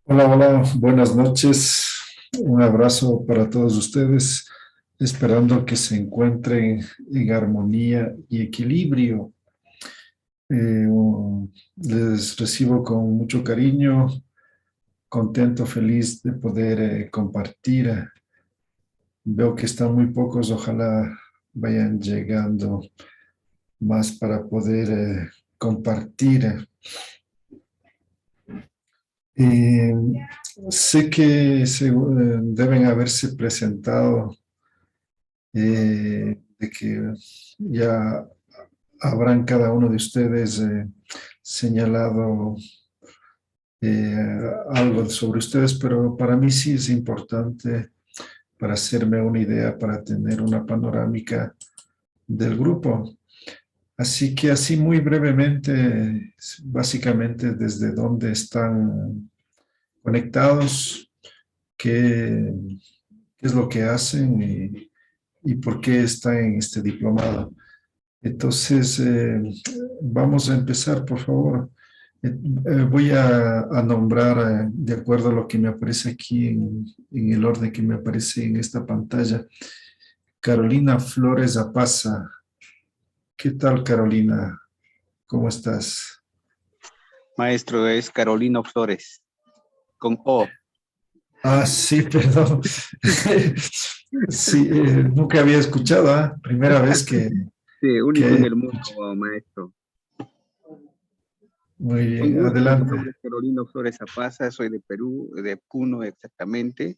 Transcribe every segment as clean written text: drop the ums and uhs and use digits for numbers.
Hola, hola, buenas noches. Un abrazo para todos ustedes, esperando que se encuentren en armonía y equilibrio. Les recibo con mucho cariño, contento, feliz de poder compartir. Veo que están muy pocos, ojalá vayan llegando más para poder compartir. Eh, Sé que deben haberse presentado, de que ya habrán cada uno de ustedes señalado algo sobre ustedes, pero para mí sí es importante para hacerme una idea, para tener una panorámica del grupo. Así que así muy brevemente, básicamente desde dónde están conectados, qué, qué es lo que hacen y por qué están en este diplomado. Entonces, vamos a empezar, por favor. Voy a nombrar, de acuerdo a lo que me aparece aquí en el orden que me aparece en esta pantalla. Carolina Flores Apaza. ¿Qué tal, Carolina? ¿Cómo estás? Maestro, es Carolino Flores, con O. Ah, sí, perdón. Sí, nunca había escuchado, ¿ah? Primera vez Sí, único en que... el mundo, maestro. Muy Un bien, gusto, mi adelante. nombre es Carolino Flores Apaza, soy de Perú, de Puno exactamente.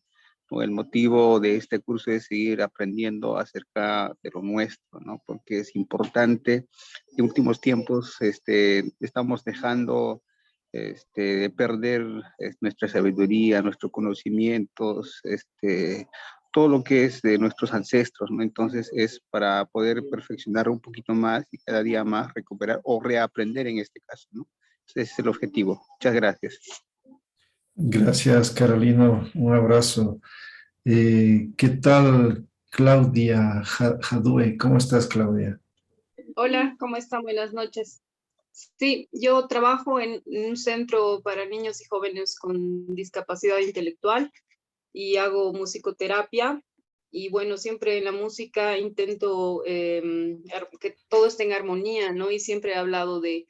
El motivo de este curso es seguir aprendiendo acerca de lo nuestro, ¿no? Porque es importante. En últimos tiempos estamos dejando de perder nuestra sabiduría, nuestros conocimientos, todo lo que es de nuestros ancestros, ¿no? Entonces es para poder perfeccionar un poquito más y cada día más recuperar o reaprender en este caso, ¿no? Ese es el objetivo. Muchas gracias. Gracias, Carolina. Un abrazo. ¿Qué tal, Claudia Jadue? ¿Cómo estás, Claudia? Hola, ¿cómo están? Buenas noches. Sí, yo trabajo en un centro para niños y jóvenes con discapacidad intelectual y hago musicoterapia. Y bueno, siempre en la música intento que todo esté en armonía, ¿no? Y siempre he hablado de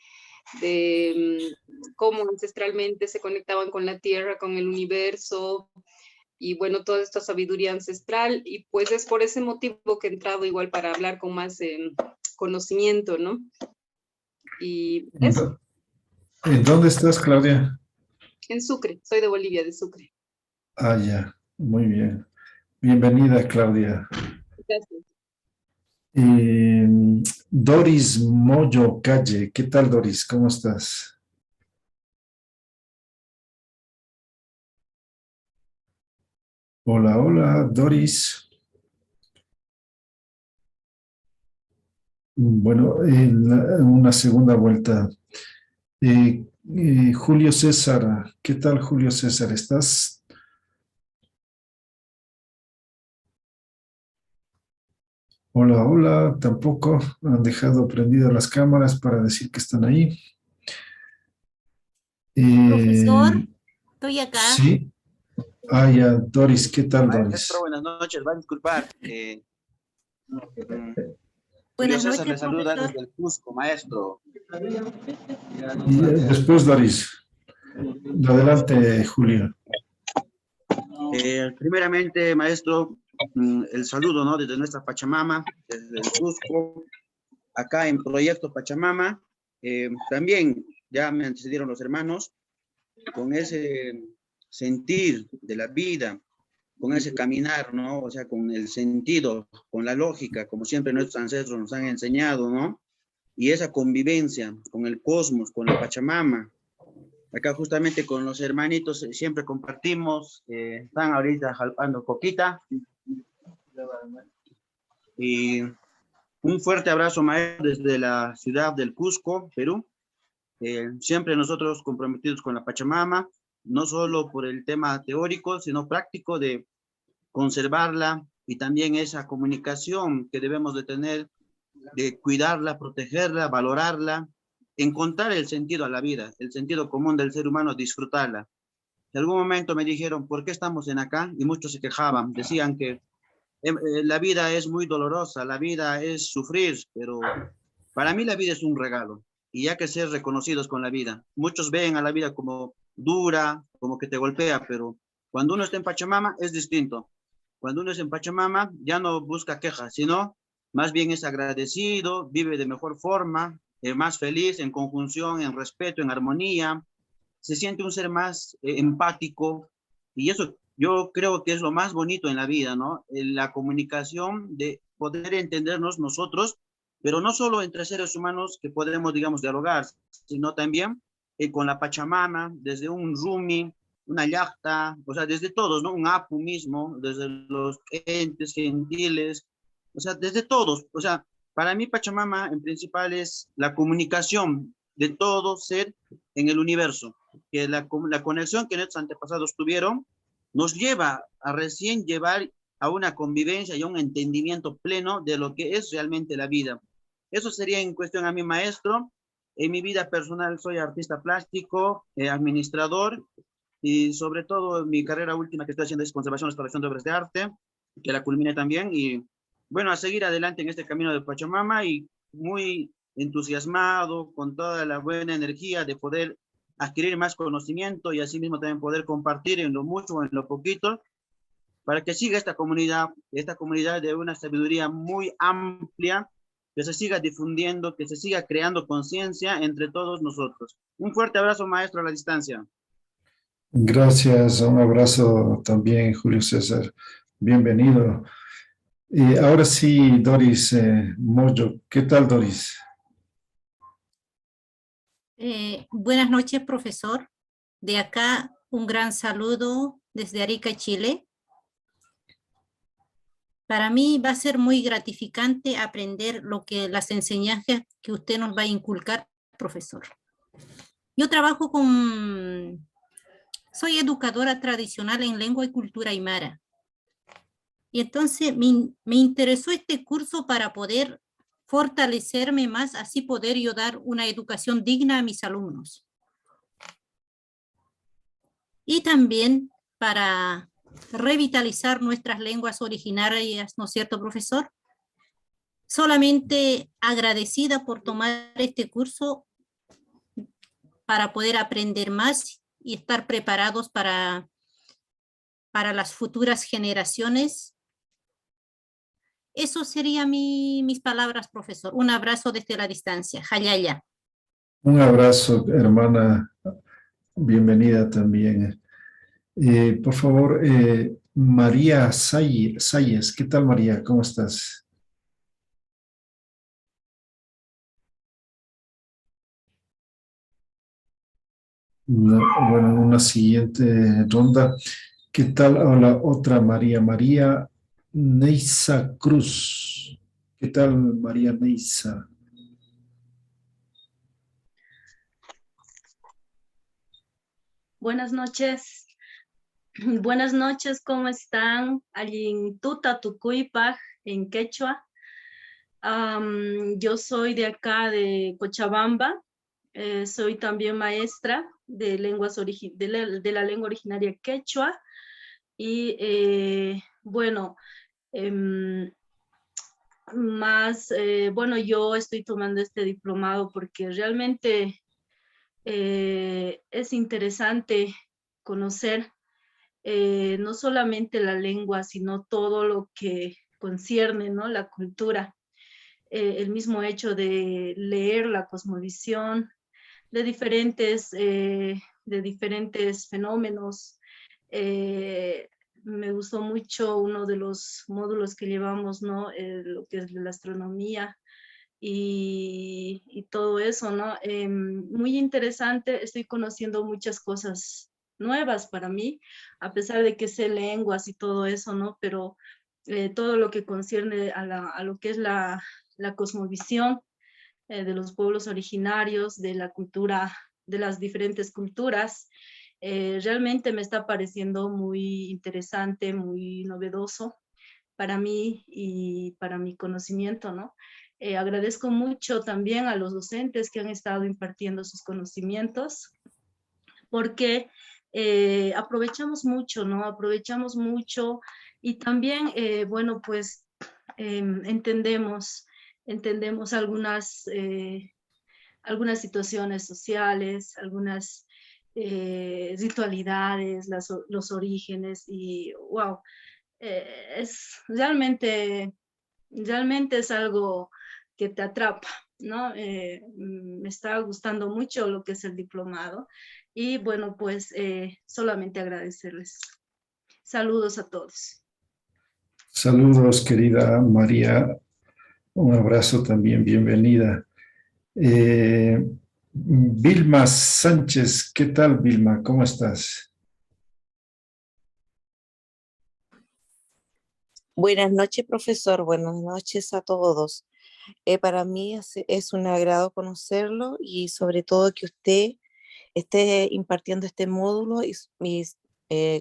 cómo ancestralmente se conectaban con la tierra, con el universo, y bueno, toda esta sabiduría ancestral, y pues es por ese motivo que he entrado igual para hablar con más conocimiento, ¿no? Y ¿En eso, dó- en dónde estás, Claudia? en Sucre, soy de Bolivia, de Sucre. Ah, ya, muy bien. Bienvenida, Claudia. Gracias. Eh, Doris Moyo Calle, ¿qué tal, Doris? ¿Cómo estás? Hola, hola, Doris. Bueno, en una segunda vuelta. Julio César, ¿qué tal, Julio César? ¿Estás? Hola, hola, tampoco han dejado prendidas las cámaras para decir que están ahí. Profesor, Eh, estoy acá. sí, ah, ya, Doris, ¿qué tal, Maestro, Doris? buenas noches. Va a disculpar. Julio Buenas César noches, le saluda profesor. desde el Cusco, maestro. Y, después, Doris. Adelante, Julio. Primeramente, maestro, el saludo, ¿no? Desde nuestra Pachamama, desde el Cusco, acá en Proyecto Pachamama. También ya me antecedieron los hermanos con ese sentir de la vida, con ese caminar, ¿no? O sea, con el sentido, con la lógica, como siempre nuestros ancestros nos han enseñado, ¿no? Y esa convivencia con el cosmos, con la Pachamama. Acá justamente con los hermanitos siempre compartimos, están ahorita jalpando coquita. Y un fuerte abrazo, maestro, desde la ciudad del Cusco, Perú. Siempre nosotros comprometidos con la Pachamama, no solo por el tema teórico, sino práctico de conservarla y también esa comunicación que debemos de tener, de cuidarla, protegerla, valorarla, encontrar el sentido a la vida, el sentido común del ser humano, disfrutarla. En algún momento me dijeron, ¿por qué estamos en acá? Y muchos se quejaban, decían que la vida es muy dolorosa, la vida es sufrir, pero para mí la vida es un regalo y hay que ser reconocidos con la vida. Muchos ven a la vida como dura, como que te golpea, pero cuando uno está en Pachamama es distinto. Cuando uno es en Pachamama ya no busca quejas, sino más bien es agradecido, vive de mejor forma, más feliz, en conjunción, en respeto, en armonía, se siente un ser más empático y eso yo creo que es lo más bonito en la vida, ¿no? La comunicación de poder entendernos nosotros, pero no solo entre seres humanos que podemos, digamos, dialogar, sino también con la Pachamama, desde un Rumi, una yachta, o sea, desde todos, ¿no? Un Apu mismo, desde los entes gentiles, o sea, desde todos, o sea, para mí Pachamama en principal es la comunicación de todo ser en el universo, que la conexión que nuestros antepasados tuvieron nos lleva a recién llevar a una convivencia y a un entendimiento pleno de lo que es realmente la vida. Eso sería en cuestión a mi maestro. En mi vida personal soy artista plástico, administrador y sobre todo mi carrera última que estoy haciendo es conservación y restauración de obras de arte, que la culminé también y bueno, a seguir adelante en este camino de Pachamama y muy entusiasmado, con toda la buena energía de poder adquirir más conocimiento y así mismo también poder compartir en lo mucho o en lo poquito para que siga esta comunidad de una sabiduría muy amplia, que se siga difundiendo, que se siga creando conciencia entre todos nosotros. Un fuerte abrazo, maestro, a la distancia. Gracias, un abrazo también, Julio César. Bienvenido. Y ahora sí, Doris Moyo. ¿Qué tal, Doris? Buenas noches, profesor. De acá, un gran saludo desde Arica, Chile. Para mí va a ser muy gratificante aprender las enseñanzas que usted nos va a inculcar, profesor. Yo trabajo soy educadora tradicional en lengua y cultura aymara. Y entonces me interesó este curso para poder fortalecerme más, así poder yo dar una educación digna a mis alumnos. Y también para revitalizar nuestras lenguas originarias, ¿no es cierto, profesor? Solamente agradecida por tomar este curso para poder aprender más y estar preparados para las futuras generaciones. Eso serían mis palabras, profesor. Un abrazo desde la distancia. Hayaya. Un abrazo, hermana. Bienvenida también. Por favor, María Salles. ¿Qué tal, María? ¿Cómo estás? Bueno, en una siguiente ronda. ¿Qué tal? Hola, otra María. María Neisa Cruz. ¿Qué tal, María Neisa? Buenas noches. Buenas noches, ¿cómo están? Allí en Tuta, Tucuypa, en Quechua. Yo soy de acá, de Cochabamba. Soy también maestra de de la lengua originaria quechua. Y bueno, bueno, yo estoy tomando este diplomado porque realmente es interesante conocer no solamente la lengua, sino todo lo que concierne, ¿no? La cultura, el mismo hecho de leer la cosmovisión de diferentes fenómenos. Me gustó mucho uno de los módulos que llevamos, ¿no? Lo que es la astronomía y todo eso, ¿no? Muy interesante, estoy conociendo muchas cosas nuevas para mí, a pesar de que sé lenguas y todo eso, ¿no? Pero todo lo que concierne a lo que es la cosmovisión de los pueblos originarios, de la cultura, de las diferentes culturas, realmente me está pareciendo muy interesante, muy novedoso para mí y para mi conocimiento, ¿no? Agradezco mucho también a los docentes que han estado impartiendo sus conocimientos, porque aprovechamos mucho, ¿no? Aprovechamos mucho y también, bueno, pues entendemos algunas situaciones sociales, algunas ritualidades, los orígenes y wow, es realmente es algo que te atrapa, ¿no? Me está gustando mucho lo que es el diplomado y bueno, pues solamente agradecerles. Saludos a todos. Saludos, querida María. Un abrazo también, bienvenida. Vilma Sánchez, ¿qué tal, Vilma? ¿Cómo estás? Buenas noches, profesor. Buenas noches a todos. Para mí es un agrado conocerlo y sobre todo que usted esté impartiendo este módulo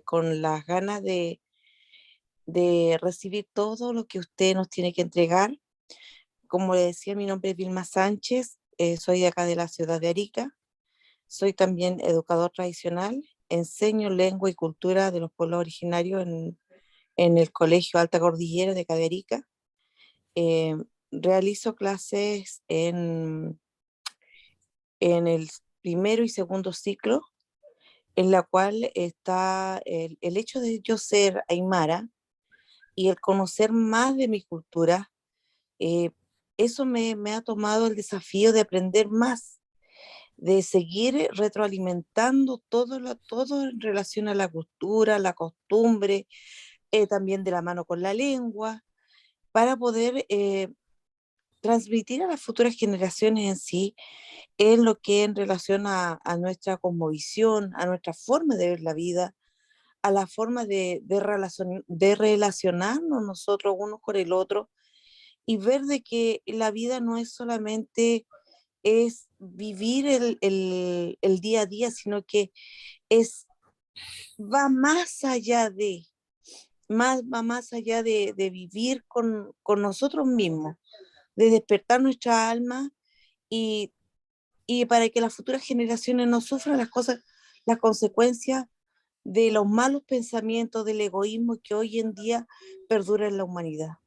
con las ganas de recibir todo lo que usted nos tiene que entregar. Como le decía, mi nombre es Vilma Sánchez, soy de acá de la ciudad de Arica, soy también educador tradicional, enseño lengua y cultura de los pueblos originarios en el Colegio Alta Cordillera de Arica. Eh, Realizo clases en el primero y segundo ciclo, en la cual está el hecho de yo ser aymara y el conocer más de mi cultura, eso me ha tomado el desafío de aprender más, de seguir retroalimentando todo en relación a la cultura, la costumbre, también de la mano con la lengua, para poder transmitir a las futuras generaciones en sí en lo que en relación a nuestra cosmovisión, a nuestra forma de ver la vida, a la forma de relacionarnos nosotros unos con el otro y ver de que la vida no es solamente es vivir el día a día, sino que es, va más allá va más allá de vivir con nosotros mismos, de despertar nuestra alma y, y para que las futuras generaciones no sufran las consecuencias de los malos pensamientos, del egoísmo que hoy en día perdura en la humanidad.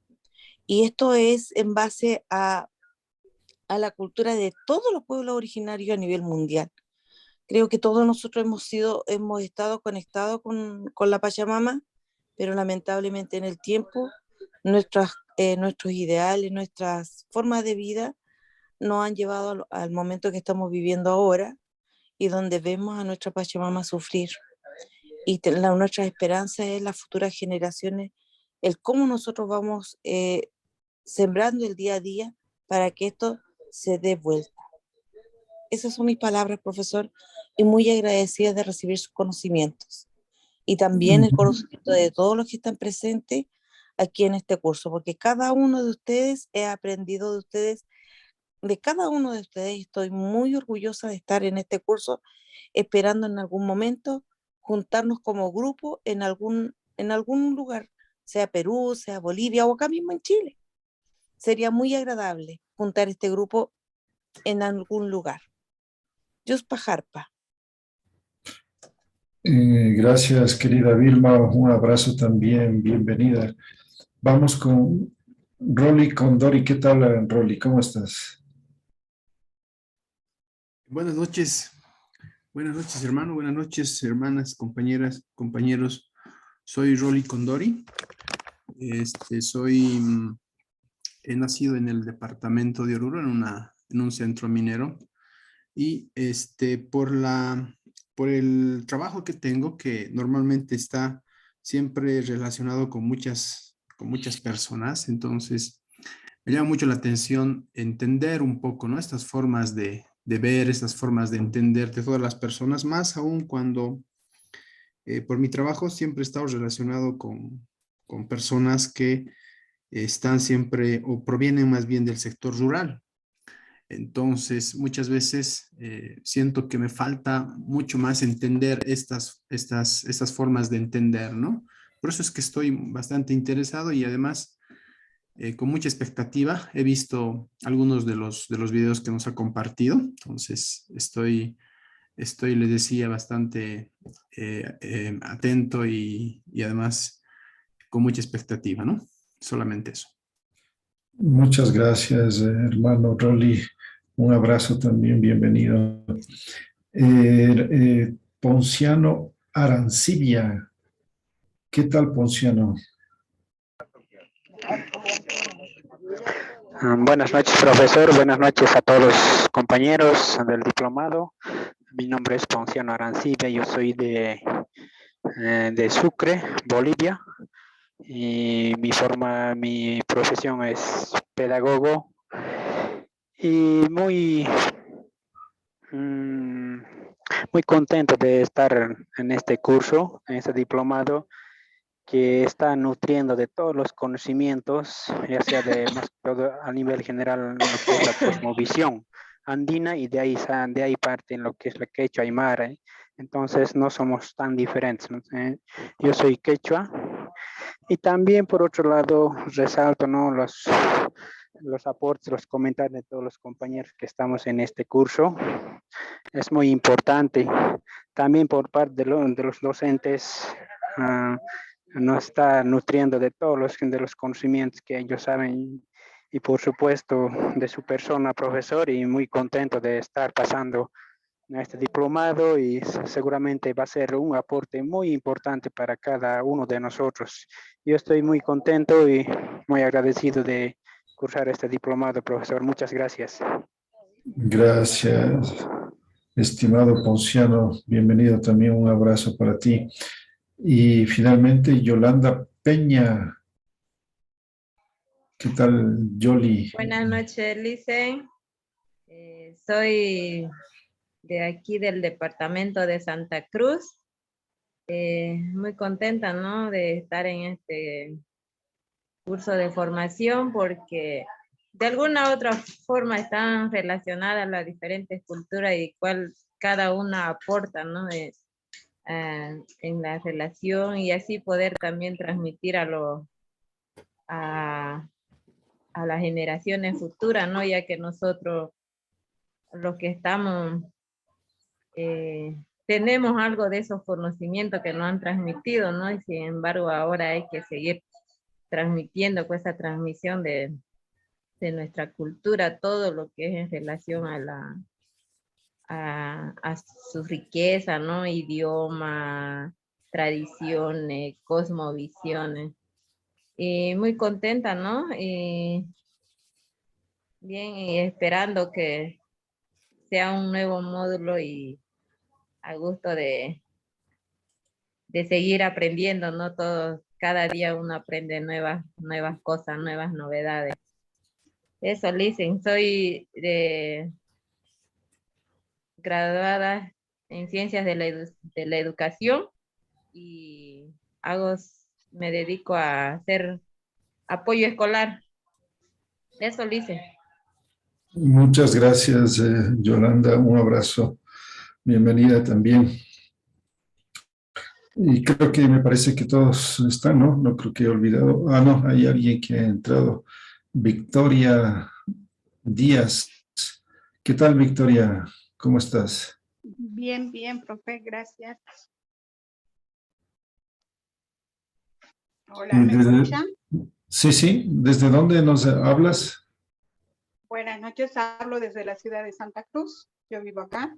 Y esto es en base a la cultura de todos los pueblos originarios a nivel mundial. Creo que todos nosotros hemos estado conectados con la Pachamama, pero lamentablemente en el tiempo nuestros ideales, nuestras formas de vida nos han llevado al momento que estamos viviendo ahora y donde vemos a nuestra Pachamama sufrir. Y nuestra esperanza es las futuras generaciones, el cómo nosotros vamos sembrando el día a día para que esto se dé vuelta. Esas son mis palabras, profesor, y muy agradecida de recibir sus conocimientos. Y también el conocimiento de todos los que están presentes aquí en este curso, porque cada uno de ustedes he aprendido de ustedes, de cada uno de ustedes. Estoy muy orgullosa de estar en este curso, esperando en algún momento juntarnos como grupo en algún lugar, sea Perú, sea Bolivia o acá mismo en Chile. Sería muy agradable juntar este grupo en algún lugar. Yuspa Jarpa. Gracias, querida Vilma. Un abrazo también, bienvenida. Vamos con Rolly Condori. ¿Qué tal, Rolly? ¿Cómo estás? Buenas noches hermano, buenas noches hermanas, compañeras, compañeros. Soy Rolly Condori. He nacido en el departamento de Oruro, en un centro minero. Y por el trabajo que tengo, que normalmente está siempre relacionado con muchas personas, entonces me llama mucho la atención entender un poco, ¿no? Estas formas de ver, estas formas de entender de todas las personas, más aún cuando por mi trabajo siempre he estado relacionado con personas que están siempre o provienen más bien del sector rural. Entonces, muchas veces siento que me falta mucho más entender estas formas de entender, ¿no? Por eso es que estoy bastante interesado y además con mucha expectativa. He visto algunos de los videos que nos ha compartido, entonces estoy estoy, les decía, bastante atento y además con mucha expectativa, ¿no? Solamente eso. Muchas gracias, hermano Rolly. Un abrazo también, bienvenido. Ponciano Arancibia. ¿Qué tal, Ponciano? Buenas noches, profesor. Buenas noches a todos los compañeros del diplomado. Mi nombre es Ponciano Arancibia. Yo soy de Sucre, Bolivia. Y mi profesión es pedagogo. Y muy contento de estar en este curso, en este diplomado, que está nutriendo de todos los conocimientos, ya sea de más que todo a nivel general, lo que es la cosmovisión andina, y de ahí parte en lo que es la quechua aymara, ¿eh? Entonces no somos tan diferentes, ¿no? Yo soy quechua, y también por otro lado resalto, ¿no?, los aportes, los comentarios de todos los compañeros que estamos en este curso. Es muy importante. También por parte de los docentes, nos está nutriendo de todos los conocimientos que ellos saben, y por supuesto de su persona, profesor, y muy contento de estar pasando este diplomado, y seguramente va a ser un aporte muy importante para cada uno de nosotros. Yo estoy muy contento y muy agradecido de cursar este diplomado, profesor. Muchas gracias. Gracias, estimado Ponciano. Bienvenido también, un abrazo para ti. Y finalmente, Yolanda Peña. ¿Qué tal, Yoli? Buenas noches, Lice. Soy de aquí del departamento de Santa Cruz. Muy contenta, ¿no?, de estar en este curso de formación, porque de alguna u otra forma están relacionadas las diferentes culturas y cuál cada una aporta, ¿no?, en la relación, y así poder también transmitir a las generaciones futuras, ¿no?, ya que nosotros, los que estamos, tenemos algo de esos conocimientos que nos han transmitido, ¿no? Y sin embargo ahora hay que seguir transmitiendo con esa transmisión de nuestra cultura, todo lo que es en relación a su riqueza, ¿no? Idioma, tradiciones, cosmovisiones. Y muy contenta, ¿no? Y bien, y esperando que sea un nuevo módulo, y a gusto de seguir aprendiendo, ¿no? Cada día uno aprende nuevas cosas, nuevas novedades. Eso, Listen, soy graduada en Ciencias de la Educación, y me dedico a hacer apoyo escolar. Eso, Listen. Muchas gracias, Yolanda. Un abrazo. Bienvenida también. Y creo que me parece que todos están, ¿no? No creo que he olvidado. Ah, no, hay alguien que ha entrado. Victoria Díaz. ¿Qué tal, Victoria? ¿Cómo estás? Bien, bien, profe, gracias. Hola, ¿me escuchan? Sí, sí. ¿Desde dónde nos hablas? Buenas noches, hablo desde la ciudad de Santa Cruz. Yo vivo acá.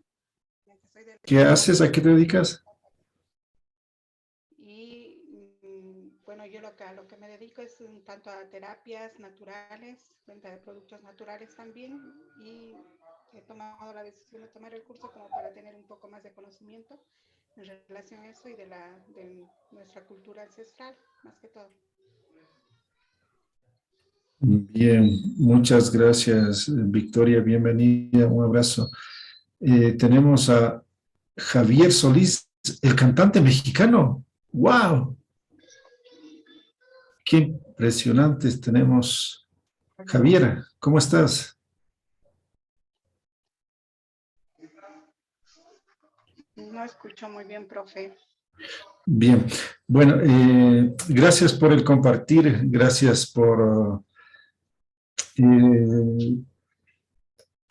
¿Qué haces? ¿A qué te dedicas? Y bueno, yo lo que me dedico es un tanto a terapias naturales, venta de productos naturales también, y he tomado la decisión de tomar el curso como para tener un poco más de conocimiento en relación a eso y de nuestra cultura ancestral, más que todo. Bien, muchas gracias, Victoria. Bienvenida, un abrazo. Tenemos a Javier Solís, el cantante mexicano. ¡Wow! ¡Qué impresionantes tenemos! Javier, ¿cómo estás? No escucho muy bien, profe. Bien, bueno, gracias por el compartir, gracias por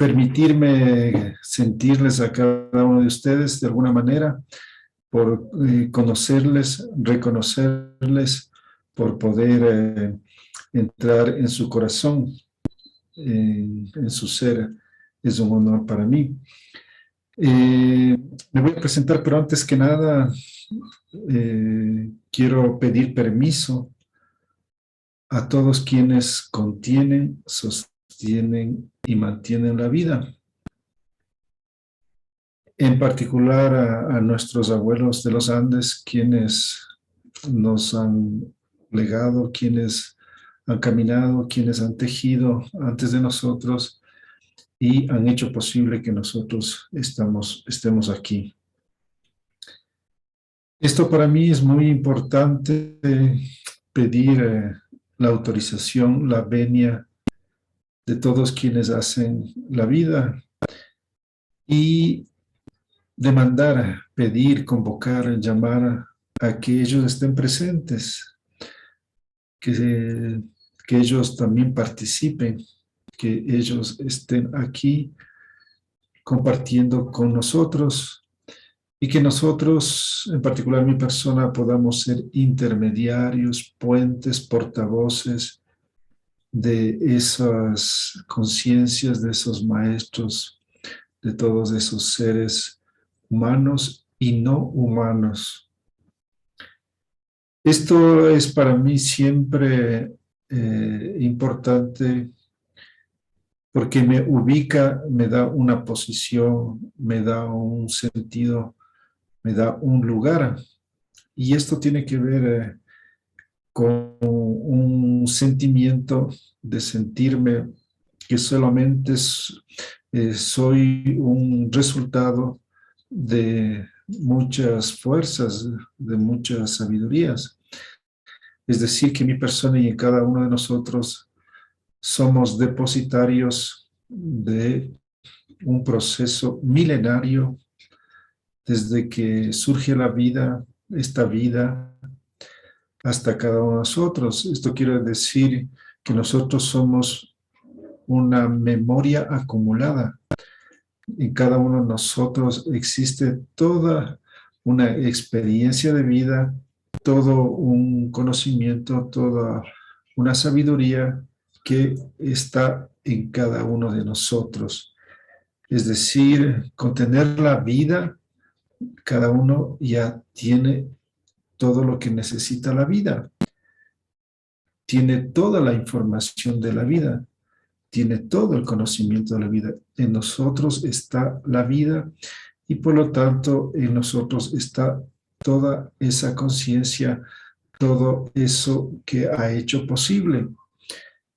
permitirme sentirles a cada uno de ustedes de alguna manera, por conocerles, reconocerles, por poder entrar en su corazón, en su ser. Es un honor para mí. Me voy a presentar, pero antes que nada quiero pedir permiso a todos quienes contienen, sostienen y mantienen la vida. En particular a nuestros abuelos de los Andes, quienes nos han legado, quienes han caminado, quienes han tejido antes de nosotros y han hecho posible que nosotros estemos aquí. Esto para mí es muy importante, pedir la autorización, la venia de todos quienes hacen la vida y demandar, pedir, convocar, llamar a que ellos estén presentes, que ellos también participen, que ellos estén aquí compartiendo con nosotros y que nosotros, en particular mi persona, podamos ser intermediarios, puentes, portavoces de esas conciencias, de esos maestros, de todos esos seres humanos y no humanos. Esto es para mí siempre importante porque me ubica, me da una posición, me da un sentido, me da un lugar. Y esto tiene que ver con un sentimiento de sentirme que solamente soy un resultado de muchas fuerzas, de muchas sabidurías. Es decir, que mi persona y en cada uno de nosotros somos depositarios de un proceso milenario desde que surge la vida, esta vida, hasta cada uno de nosotros. Esto quiere decir que nosotros somos una memoria acumulada. En cada uno de nosotros existe toda una experiencia de vida, todo un conocimiento, toda una sabiduría que está en cada uno de nosotros. Es decir, con tener la vida, cada uno ya tiene todo lo que necesita la vida. Tiene toda la información de la vida. Tiene todo el conocimiento de la vida. En nosotros está la vida y por lo tanto en nosotros está toda esa conciencia, todo eso que ha hecho posible.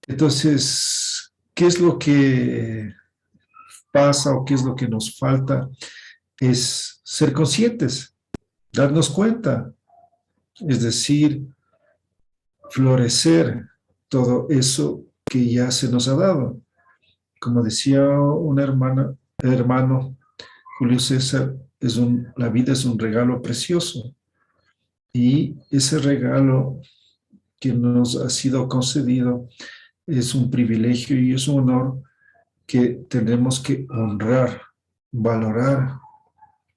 Entonces, ¿qué es lo que pasa o qué es lo que nos falta? Es ser conscientes, darnos cuenta, es decir, florecer todo eso que ya se nos ha dado. Como decía un hermano, Julio César, la vida es un regalo precioso. Y ese regalo que nos ha sido concedido es un privilegio y es un honor que tenemos que honrar, valorar,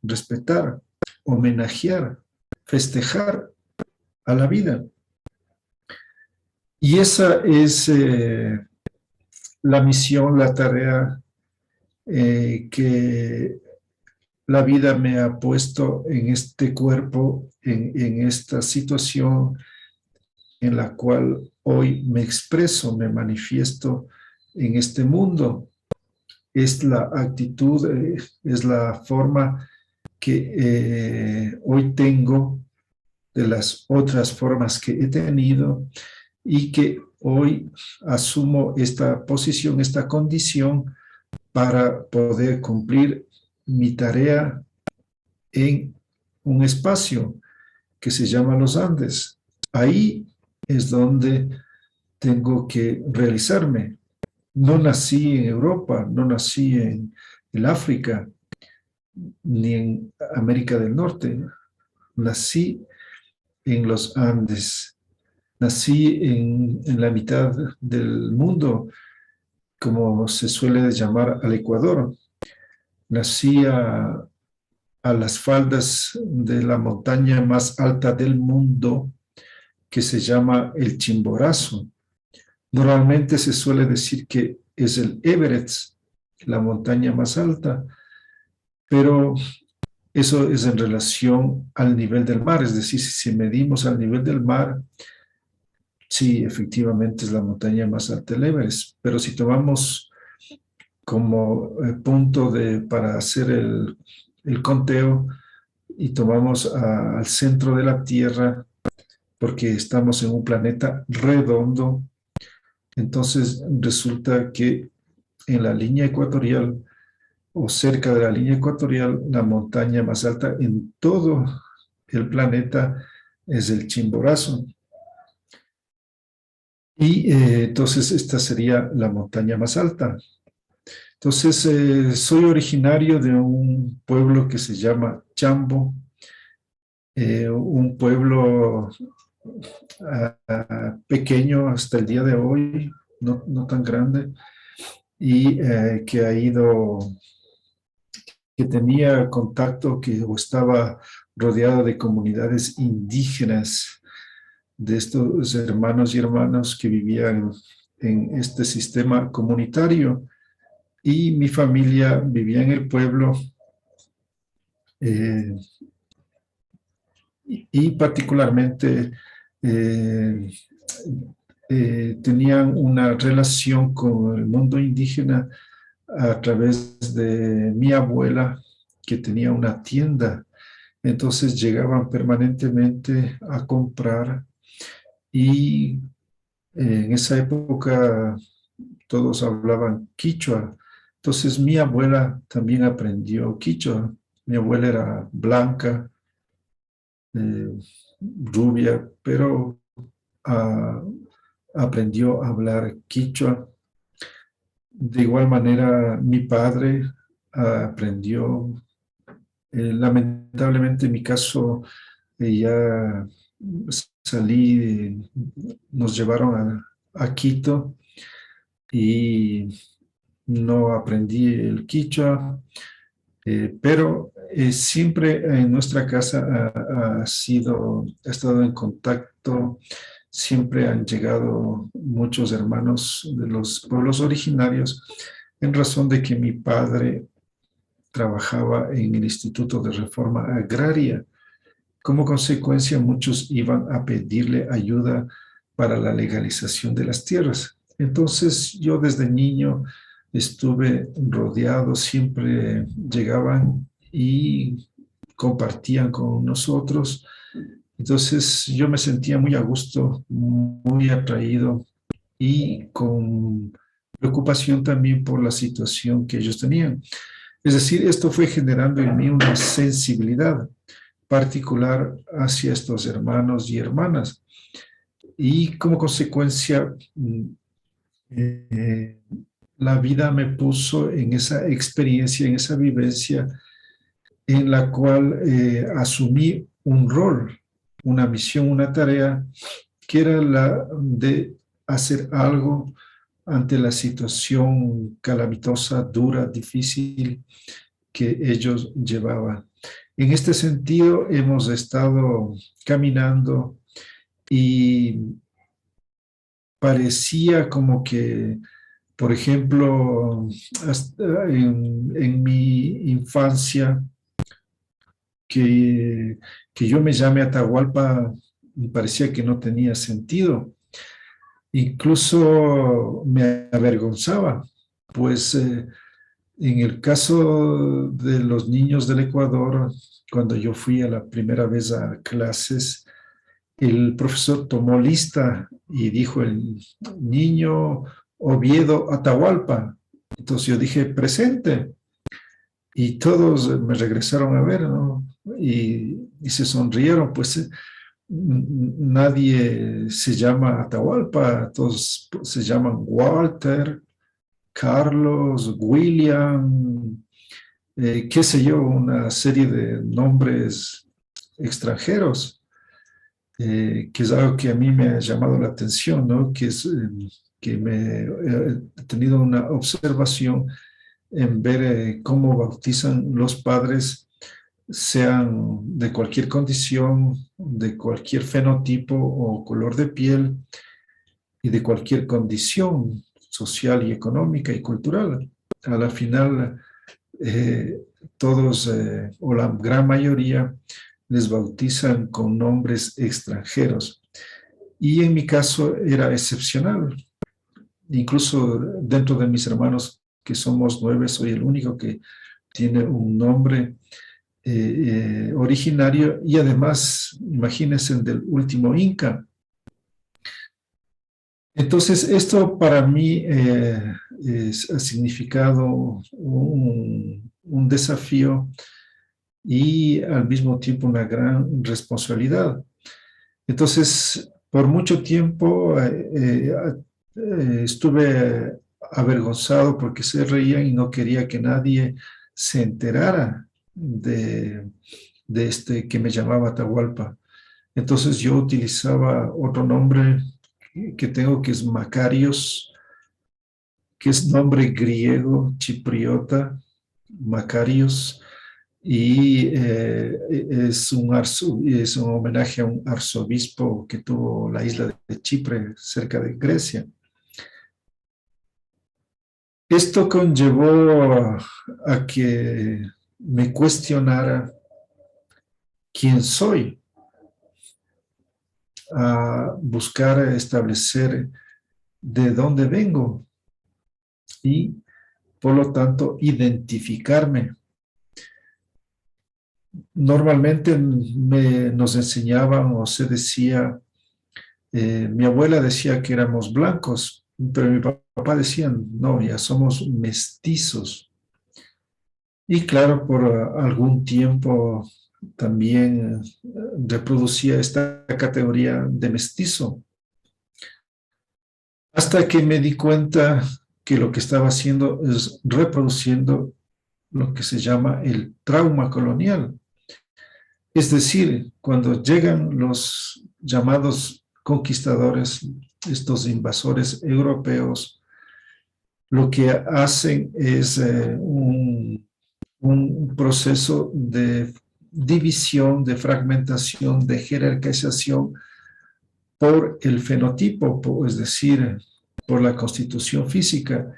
respetar, homenajear, festejar a la vida. Y esa es la misión, la tarea que la vida me ha puesto en este cuerpo, en esta situación en la cual hoy me expreso, me manifiesto en este mundo. Es la actitud, es la forma que hoy tengo de las otras formas que he tenido y que hoy asumo esta posición, esta condición para poder cumplir mi tarea en un espacio que se llama los Andes. Ahí es donde tengo que realizarme. No nací en Europa, no nací en el África, ni en América del Norte. Nací en los Andes. Nací en la mitad del mundo como se suele llamar al Ecuador. Nací a las faldas de la montaña más alta del mundo, que se llama el Chimborazo. Normalmente se suele decir que es el Everest, la montaña más alta, pero eso es en relación al nivel del mar, es decir, si medimos al nivel del mar, sí, efectivamente es la montaña más alta del Everest, pero si tomamos como punto para hacer el conteo y tomamos al centro de la Tierra, porque estamos en un planeta redondo, entonces resulta que en la línea ecuatorial o cerca de la línea ecuatorial, la montaña más alta en todo el planeta es el Chimborazo. Y entonces esta sería la montaña más alta. Entonces soy originario de un pueblo que se llama Chambo, un pueblo pequeño hasta el día de hoy, no tan grande, y que tenía contacto, o estaba rodeado de comunidades indígenas, de estos hermanos y hermanas que vivían en este sistema comunitario. Y mi familia vivía en el pueblo y particularmente tenían una relación con el mundo indígena a través de mi abuela, que tenía una tienda. Entonces llegaban permanentemente a comprar y en esa época todos hablaban quichua. Entonces mi abuela también aprendió quichua. Mi abuela era blanca, rubia, pero aprendió a hablar quichua. De igual manera, mi padre aprendió. Lamentablemente, en mi caso, ya salí, nos llevaron a Quito y no aprendí el quichua, pero siempre en nuestra casa ha estado en contacto. Siempre han llegado muchos hermanos de los pueblos originarios en razón de que mi padre trabajaba en el Instituto de Reforma Agraria. Como consecuencia, muchos iban a pedirle ayuda para la legalización de las tierras. Entonces, yo desde niño estuve rodeado, siempre llegaban y compartían con nosotros. Entonces yo me sentía muy a gusto, muy atraído y con preocupación también por la situación que ellos tenían. Es decir, esto fue generando en mí una sensibilidad particular hacia estos hermanos y hermanas. Y como consecuencia, la vida me puso en esa experiencia, en esa vivencia en la cual asumí un rol, una misión, una tarea, que era la de hacer algo ante la situación calamitosa, dura, difícil que ellos llevaban. En este sentido, hemos estado caminando y parecía como que, por ejemplo, en mi infancia, que yo me llame Atahualpa, me parecía que no tenía sentido. Incluso me avergonzaba, pues en el caso de los niños del Ecuador, cuando yo fui a la primera vez a clases, el profesor tomó lista y dijo el niño Oviedo Atahualpa. Entonces yo dije, presente. Y todos me regresaron a ver, ¿no? Y se sonrieron, pues nadie se llama Atahualpa, todos se llaman Walter, Carlos, William, qué sé yo, una serie de nombres extranjeros, que es algo que a mí me ha llamado la atención, ¿no? Que es que he tenido una observación en ver cómo bautizan los padres, sean de cualquier condición, de cualquier fenotipo o color de piel y de cualquier condición social y económica y cultural. A la final, todos o la gran mayoría les bautizan con nombres extranjeros. Y en mi caso era excepcional. Incluso dentro de mis hermanos, que somos 9, soy el único que tiene un nombre originario y además, imagínense, el del último Inca. Entonces, esto para mí ha significado un desafío y al mismo tiempo una gran responsabilidad. Entonces, por mucho tiempo estuve avergonzado porque se reían y no quería que nadie se enterara de este que me llamaba Atahualpa. Entonces yo utilizaba otro nombre que tengo, que es Macarios, que es nombre griego, chipriota, Macarios, y es un homenaje a un arzobispo que tuvo la isla de Chipre, cerca de Grecia. Esto conllevó a que me cuestionara quién soy, a buscar establecer de dónde vengo y, por lo tanto, identificarme. Normalmente nos enseñaban o se decía, mi abuela decía que éramos blancos, pero mi papá decía, no, ya somos mestizos. Y claro, por algún tiempo también reproducía esta categoría de mestizo. Hasta que me di cuenta que lo que estaba haciendo es reproduciendo lo que se llama el trauma colonial. Es decir, cuando llegan los llamados conquistadores, estos invasores europeos, lo que hacen es un proceso de división, de fragmentación, de jerarquización por el fenotipo, es decir, por la constitución física,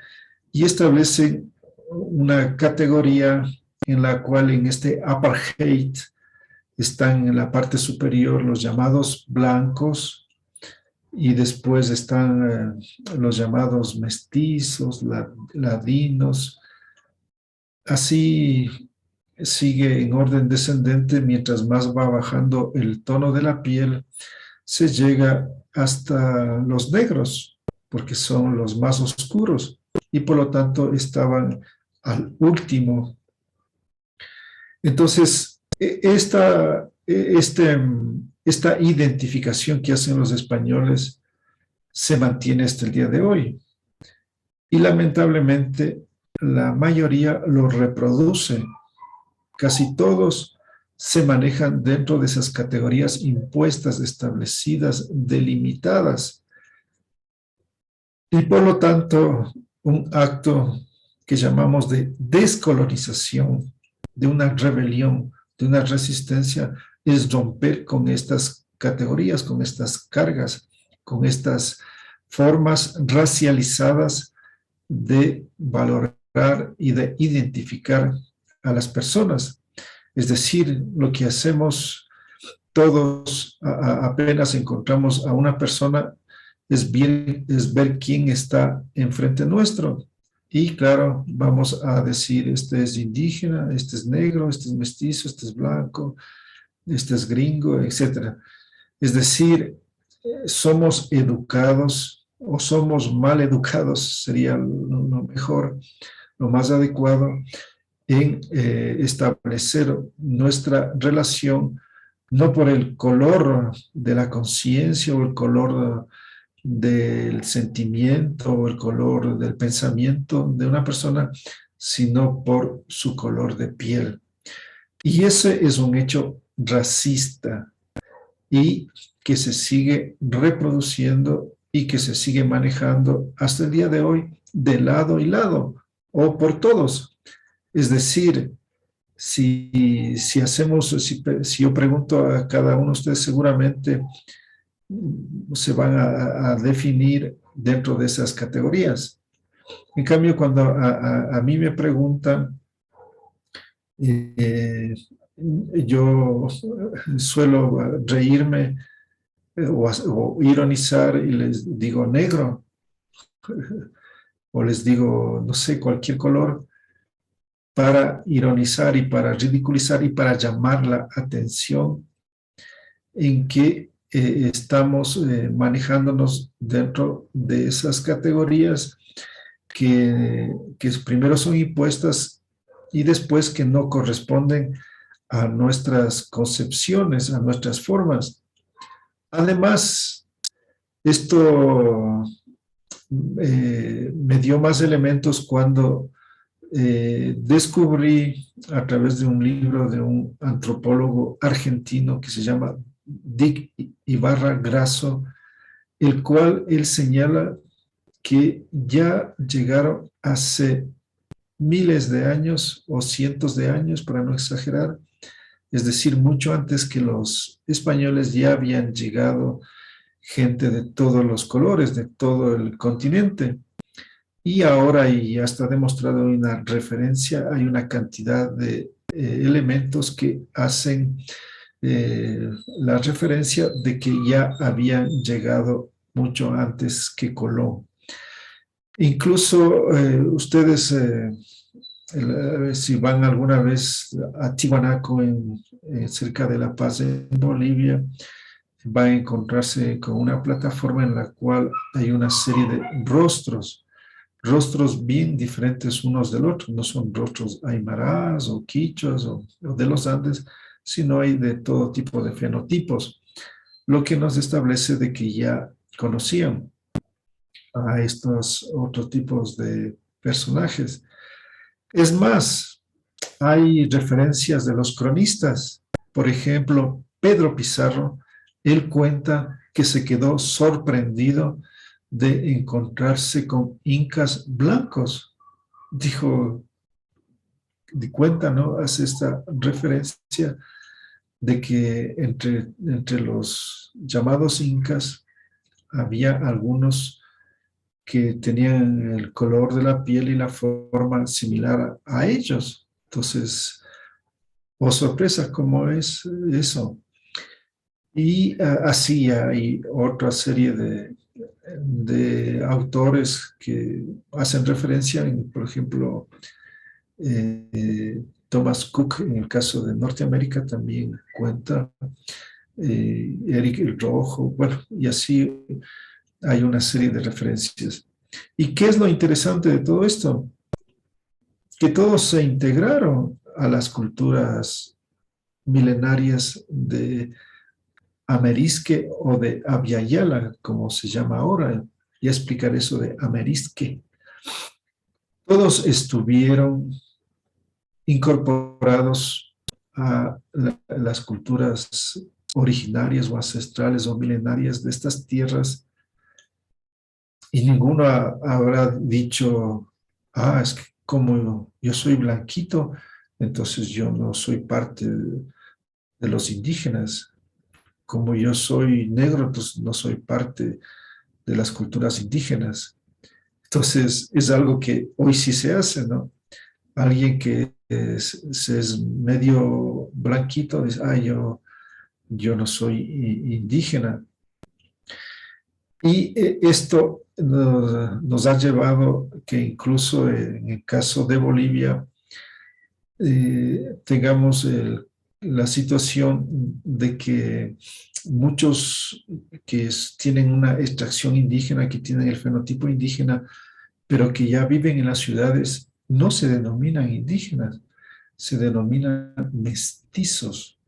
y establecen una categoría en la cual en este apartheid están en la parte superior los llamados blancos y después están los llamados mestizos, ladinos. Así sigue en orden descendente, mientras más va bajando el tono de la piel, se llega hasta los negros, porque son los más oscuros y por lo tanto estaban al último. Entonces, esta identificación que hacen los españoles se mantiene hasta el día de hoy. Y lamentablemente, la mayoría lo reproduce. Casi todos se manejan dentro de esas categorías impuestas, establecidas, delimitadas. Y por lo tanto, un acto que llamamos de descolonización, de una rebelión, de una resistencia, es romper con estas categorías, con estas cargas, con estas formas racializadas de valorar y de identificar a las personas. Es decir, lo que hacemos todos apenas encontramos a una persona es ver quién está enfrente nuestro. Y claro, vamos a decir, este es indígena, este es negro, este es mestizo, este es blanco, este es gringo, etc. Es decir, somos educados o somos mal educados, sería lo mejor, lo más adecuado, en establecer nuestra relación no por el color de la conciencia o el color del sentimiento o el color del pensamiento de una persona, sino por su color de piel. Y ese es un hecho racista y que se sigue reproduciendo y que se sigue manejando hasta el día de hoy de lado y lado o por todos. Es decir, si yo pregunto a cada uno de ustedes, seguramente se van a definir dentro de esas categorías. En cambio, cuando a mí me preguntan, yo suelo reírme o ironizar y les digo negro, o les digo, no sé, cualquier color, para ironizar y para ridiculizar y para llamar la atención en que estamos manejándonos dentro de esas categorías que primero son impuestas y después que no corresponden a nuestras concepciones, a nuestras formas. Además, esto me dio más elementos cuando descubrí a través de un libro de un antropólogo argentino que se llama Dick Ibarra Grasso, el cual él señala que ya llegaron hace miles de años o cientos de años, para no exagerar, es decir, mucho antes que los españoles ya habían llegado gente de todos los colores, de todo el continente. Y ahora, y ya está demostrado una referencia, hay una cantidad de elementos que hacen la referencia de que ya habían llegado mucho antes que Colón. Incluso ustedes, si van alguna vez a Tiwanaku, cerca de La Paz, en Bolivia, va a encontrarse con una plataforma en la cual hay una serie de rostros bien diferentes unos del otro. No son rostros aymarás o quichuas o de los Andes, sino hay de todo tipo de fenotipos, lo que nos establece de que ya conocían a estos otros tipos de personajes. Es más, hay referencias de los cronistas. Por ejemplo, Pedro Pizarro, él cuenta que se quedó sorprendido de encontrarse con incas blancos. Dijo, de cuenta, ¿no? Hace esta referencia de que entre los llamados incas había algunos que tenían el color de la piel y la forma similar a ellos. Entonces, oh sorpresa, ¿cómo es eso? Y así hay otra serie de autores que hacen referencia, por ejemplo, Thomas Cook, en el caso de Norteamérica, también cuenta, Eric el Rojo, bueno, y así hay una serie de referencias. ¿Y qué es lo interesante de todo esto? Que todos se integraron a las culturas milenarias de Amerisque o de Abya-Yala, como se llama ahora. Ya explicaré eso de Amerisque. Todos estuvieron incorporados a las culturas originarias o ancestrales o milenarias de estas tierras, y ninguno habrá dicho, es que como yo soy blanquito, entonces yo no soy parte de los indígenas. Como yo soy negro, entonces no soy parte de las culturas indígenas. Entonces es algo que hoy sí se hace, ¿no? Alguien que es medio blanquito dice, yo no soy indígena. Y esto nos ha llevado que incluso en el caso de Bolivia tengamos la situación de que muchos que tienen una extracción indígena, que tienen el fenotipo indígena, pero que ya viven en las ciudades, no se denominan indígenas, se denominan mestizos.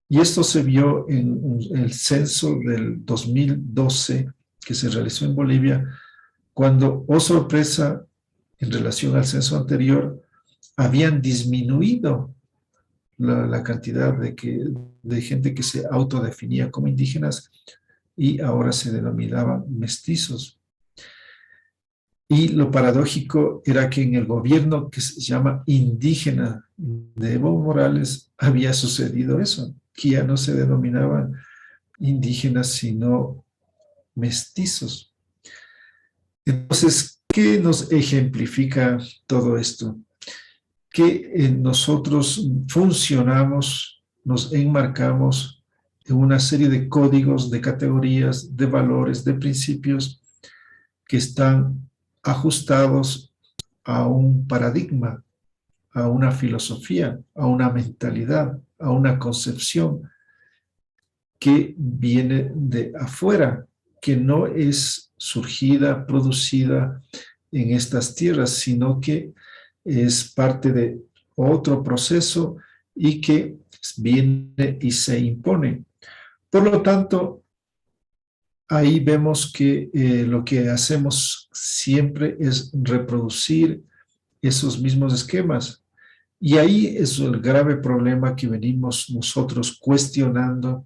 Y esto se vio en el censo del 2012 que se realizó en Bolivia, cuando, oh sorpresa, en relación al censo anterior, habían disminuido la cantidad de gente que se autodefinía como indígenas, y ahora se denominaban mestizos. Y lo paradójico era que en el gobierno que se llama indígena de Evo Morales había sucedido eso, que ya no se denominaban indígenas, sino mestizos. Entonces, ¿qué nos ejemplifica todo esto? Que nosotros funcionamos, nos enmarcamos en una serie de códigos, de categorías, de valores, de principios que están ajustados a un paradigma, a una filosofía, a una mentalidad, a una concepción que viene de afuera, que no es surgida, producida en estas tierras, sino que es parte de otro proceso y que viene y se impone. Por lo tanto, ahí vemos que lo que hacemos siempre es reproducir esos mismos esquemas. Y ahí es el grave problema que venimos nosotros cuestionando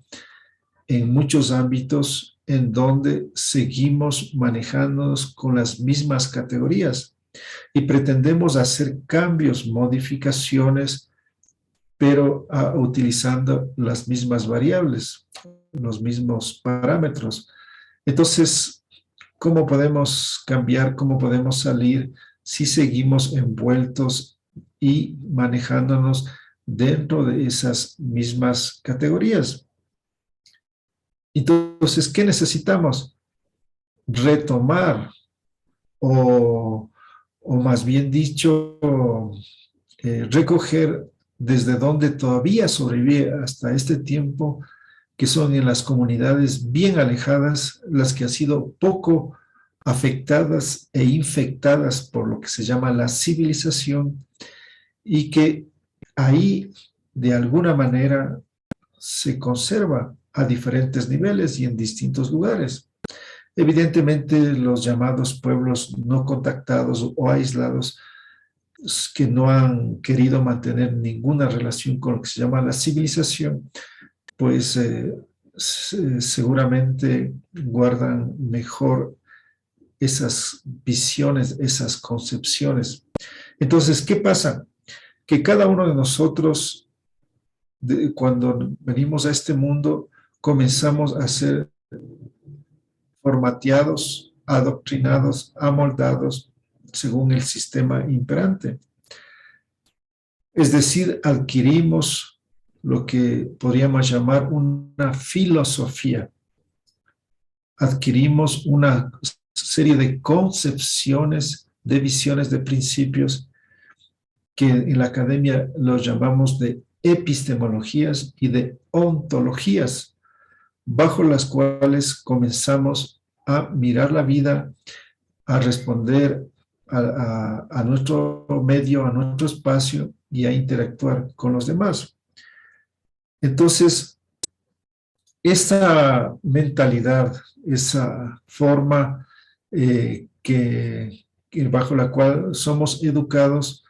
en muchos ámbitos en donde seguimos manejándonos con las mismas categorías y pretendemos hacer cambios, modificaciones, pero utilizando las mismas variables, los mismos parámetros. Entonces, ¿cómo podemos cambiar? ¿Cómo podemos salir si seguimos envueltos y manejándonos dentro de esas mismas categorías? Entonces, ¿qué necesitamos? Retomar o más bien dicho, recoger desde donde todavía sobrevive hasta este tiempo, que son en las comunidades bien alejadas, las que han sido poco afectadas e infectadas por lo que se llama la civilización, y que ahí de alguna manera se conserva a diferentes niveles y en distintos lugares. Evidentemente, los llamados pueblos no contactados o aislados, que no han querido mantener ninguna relación con lo que se llama la civilización, pues seguramente guardan mejor esas visiones, esas concepciones. Entonces, ¿qué pasa? Que cada uno de nosotros, cuando venimos a este mundo, comenzamos a ser formateados, adoctrinados, amoldados según el sistema imperante. Es decir, adquirimos lo que podríamos llamar una filosofía. Adquirimos una serie de concepciones, de visiones, de principios que en la academia los llamamos de epistemologías y de ontologías, bajo las cuales comenzamos a mirar la vida, a responder a nuestro medio, a nuestro espacio y a interactuar con los demás. Entonces, esa mentalidad, esa forma que bajo la cual somos educados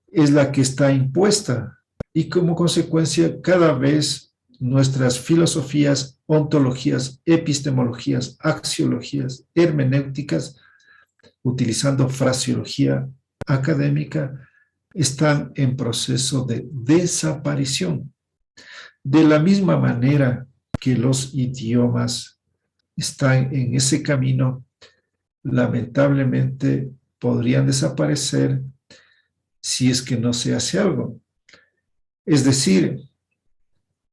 es la que está impuesta, y como consecuencia cada vez nuestras filosofías, ontologías, epistemologías, axiologías, hermenéuticas, utilizando fraseología académica, están en proceso de desaparición. De la misma manera que los idiomas están en ese camino, lamentablemente podrían desaparecer si es que no se hace algo. Es decir,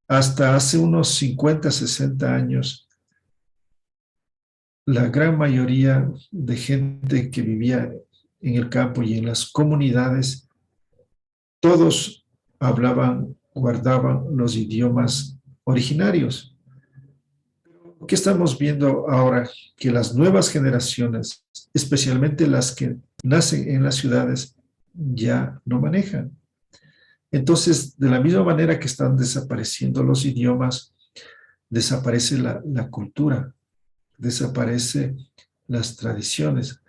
hasta hace unos 50, 60 años, la gran mayoría de gente que vivía en el campo y en las comunidades, todos hablaban, guardaban los idiomas originarios. ¿Qué estamos viendo ahora? Que las nuevas generaciones, especialmente las que nacen en las ciudades, ya no manejan. Entonces, de la misma manera que están desapareciendo los idiomas, desaparece la cultura, desaparece las tradiciones,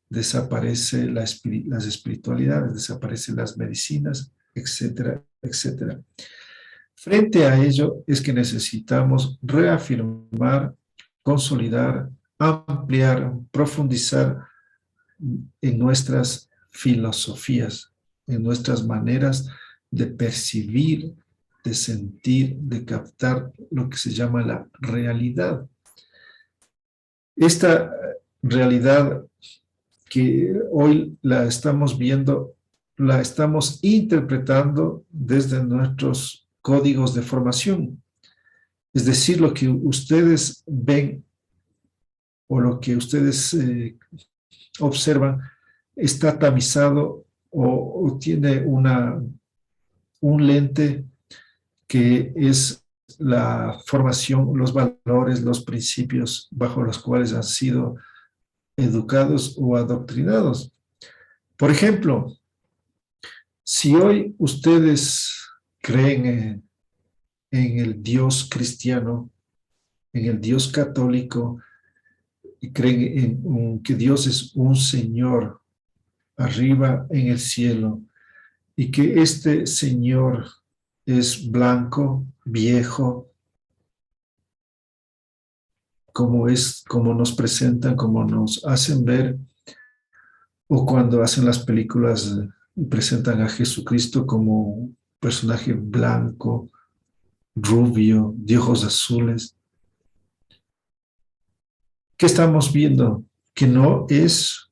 desaparece las espiritualidades, desaparecen las medicinas, etcétera, etcétera. Frente a ello es que necesitamos reafirmar consolidar, ampliar, profundizar en nuestras filosofías, en nuestras maneras de percibir, de sentir, de captar lo que se llama la realidad. Esta realidad que hoy la estamos viendo, la estamos interpretando desde nuestros códigos de formación. Es decir, lo que ustedes ven o lo que ustedes observan está tamizado o tiene un lente que es la formación, los valores, los principios bajo los cuales han sido educados o adoctrinados. Por ejemplo, si hoy ustedes creen en el Dios cristiano, en el Dios católico, y creen en que Dios es un Señor arriba en el cielo, y que este Señor es blanco, viejo, como nos presentan, como nos hacen ver, o cuando hacen las películas y presentan a Jesucristo como un personaje blanco, rubio, de ojos azules. ¿Qué estamos viendo? Que no es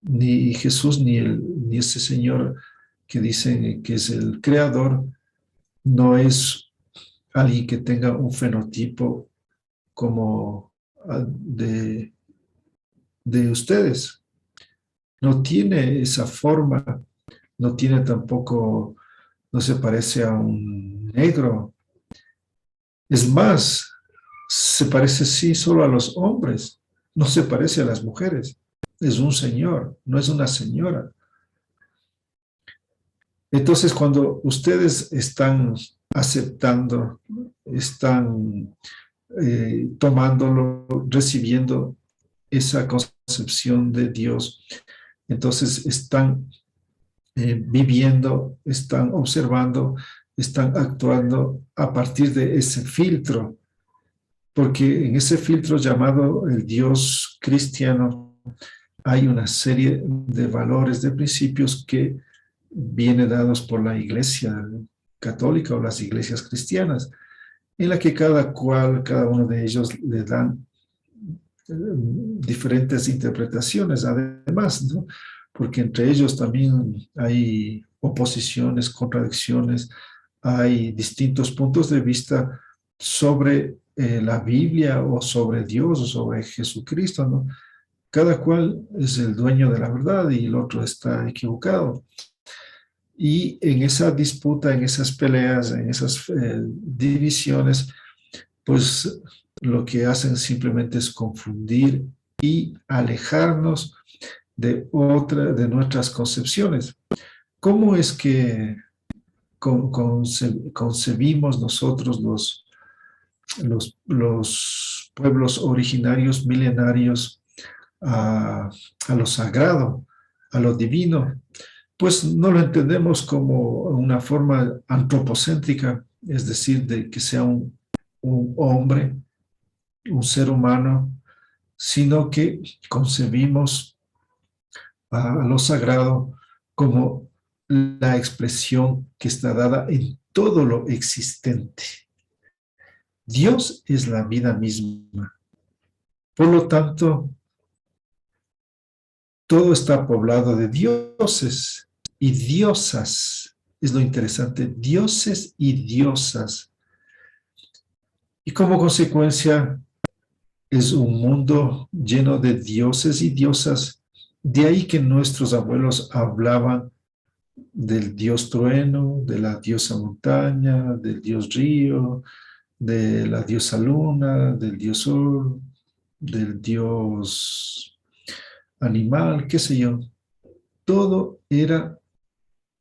ni Jesús ni ese Señor que dicen que es el creador, no es alguien que tenga un fenotipo como de ustedes. No tiene esa forma, no tiene tampoco, no se parece a un negro. Es más, se parece sí solo a los hombres, no se parece a las mujeres. Es un señor, no es una señora. Entonces, cuando ustedes están aceptando, están tomándolo, recibiendo esa concepción de Dios, entonces están viviendo, están observando, están actuando a partir de ese filtro, porque en ese filtro llamado el Dios cristiano hay una serie de valores, de principios que vienen dados por la Iglesia católica o las iglesias cristianas, en la que cada uno de ellos le dan diferentes interpretaciones, además, ¿no? Porque entre ellos también hay oposiciones, contradicciones, hay distintos puntos de vista sobre la Biblia o sobre Dios o sobre Jesucristo, ¿no? Cada cual es el dueño de la verdad y el otro está equivocado. Y en esa disputa, en esas peleas, en esas divisiones, pues lo que hacen simplemente es confundir y alejarnos de nuestras concepciones. ¿Cómo es que concebimos nosotros los pueblos originarios milenarios a lo sagrado, a lo divino? Pues no lo entendemos como una forma antropocéntrica, es decir, de que sea un hombre, un ser humano, sino que concebimos a lo sagrado como la expresión que está dada en todo lo existente. Dios es la vida misma. Por lo tanto, todo está poblado de dioses y diosas. Es lo interesante, dioses y diosas. Y como consecuencia, es un mundo lleno de dioses y diosas. De ahí que nuestros abuelos hablaban del dios trueno, de la diosa montaña, del dios río, de la diosa luna, del dios sol, del dios animal, qué sé yo. Todo era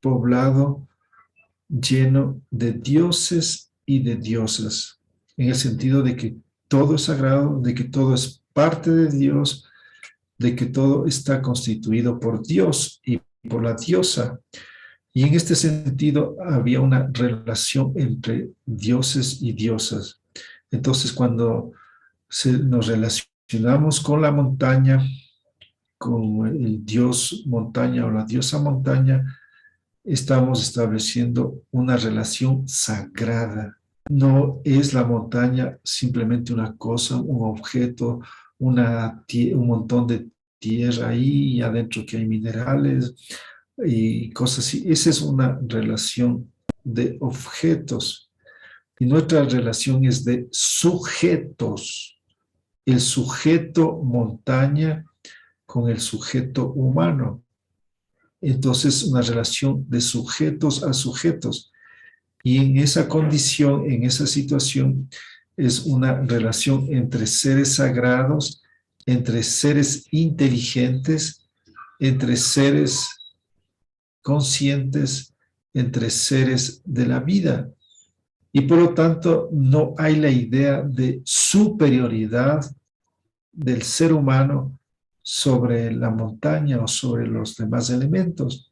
poblado, lleno de dioses y de diosas, en el sentido de que todo es sagrado, de que todo es parte de Dios, de que todo está constituido por Dios y por la diosa. Y en este sentido había una relación entre dioses y diosas. Entonces, cuando nos relacionamos con la montaña, con el dios montaña o la diosa montaña, estamos estableciendo una relación sagrada. No es la montaña simplemente una cosa, un objeto, un montón de tierra ahí y adentro que hay minerales y cosas así. Esa es una relación de objetos. Y nuestra relación es de sujetos. El sujeto montaña con el sujeto humano. Entonces, una relación de sujetos a sujetos. Y en esa condición, en esa situación, es una relación entre seres sagrados, entre seres inteligentes, entre seres conscientes, entre seres de la vida. Y por lo tanto, no hay la idea de superioridad del ser humano sobre la montaña o sobre los demás elementos,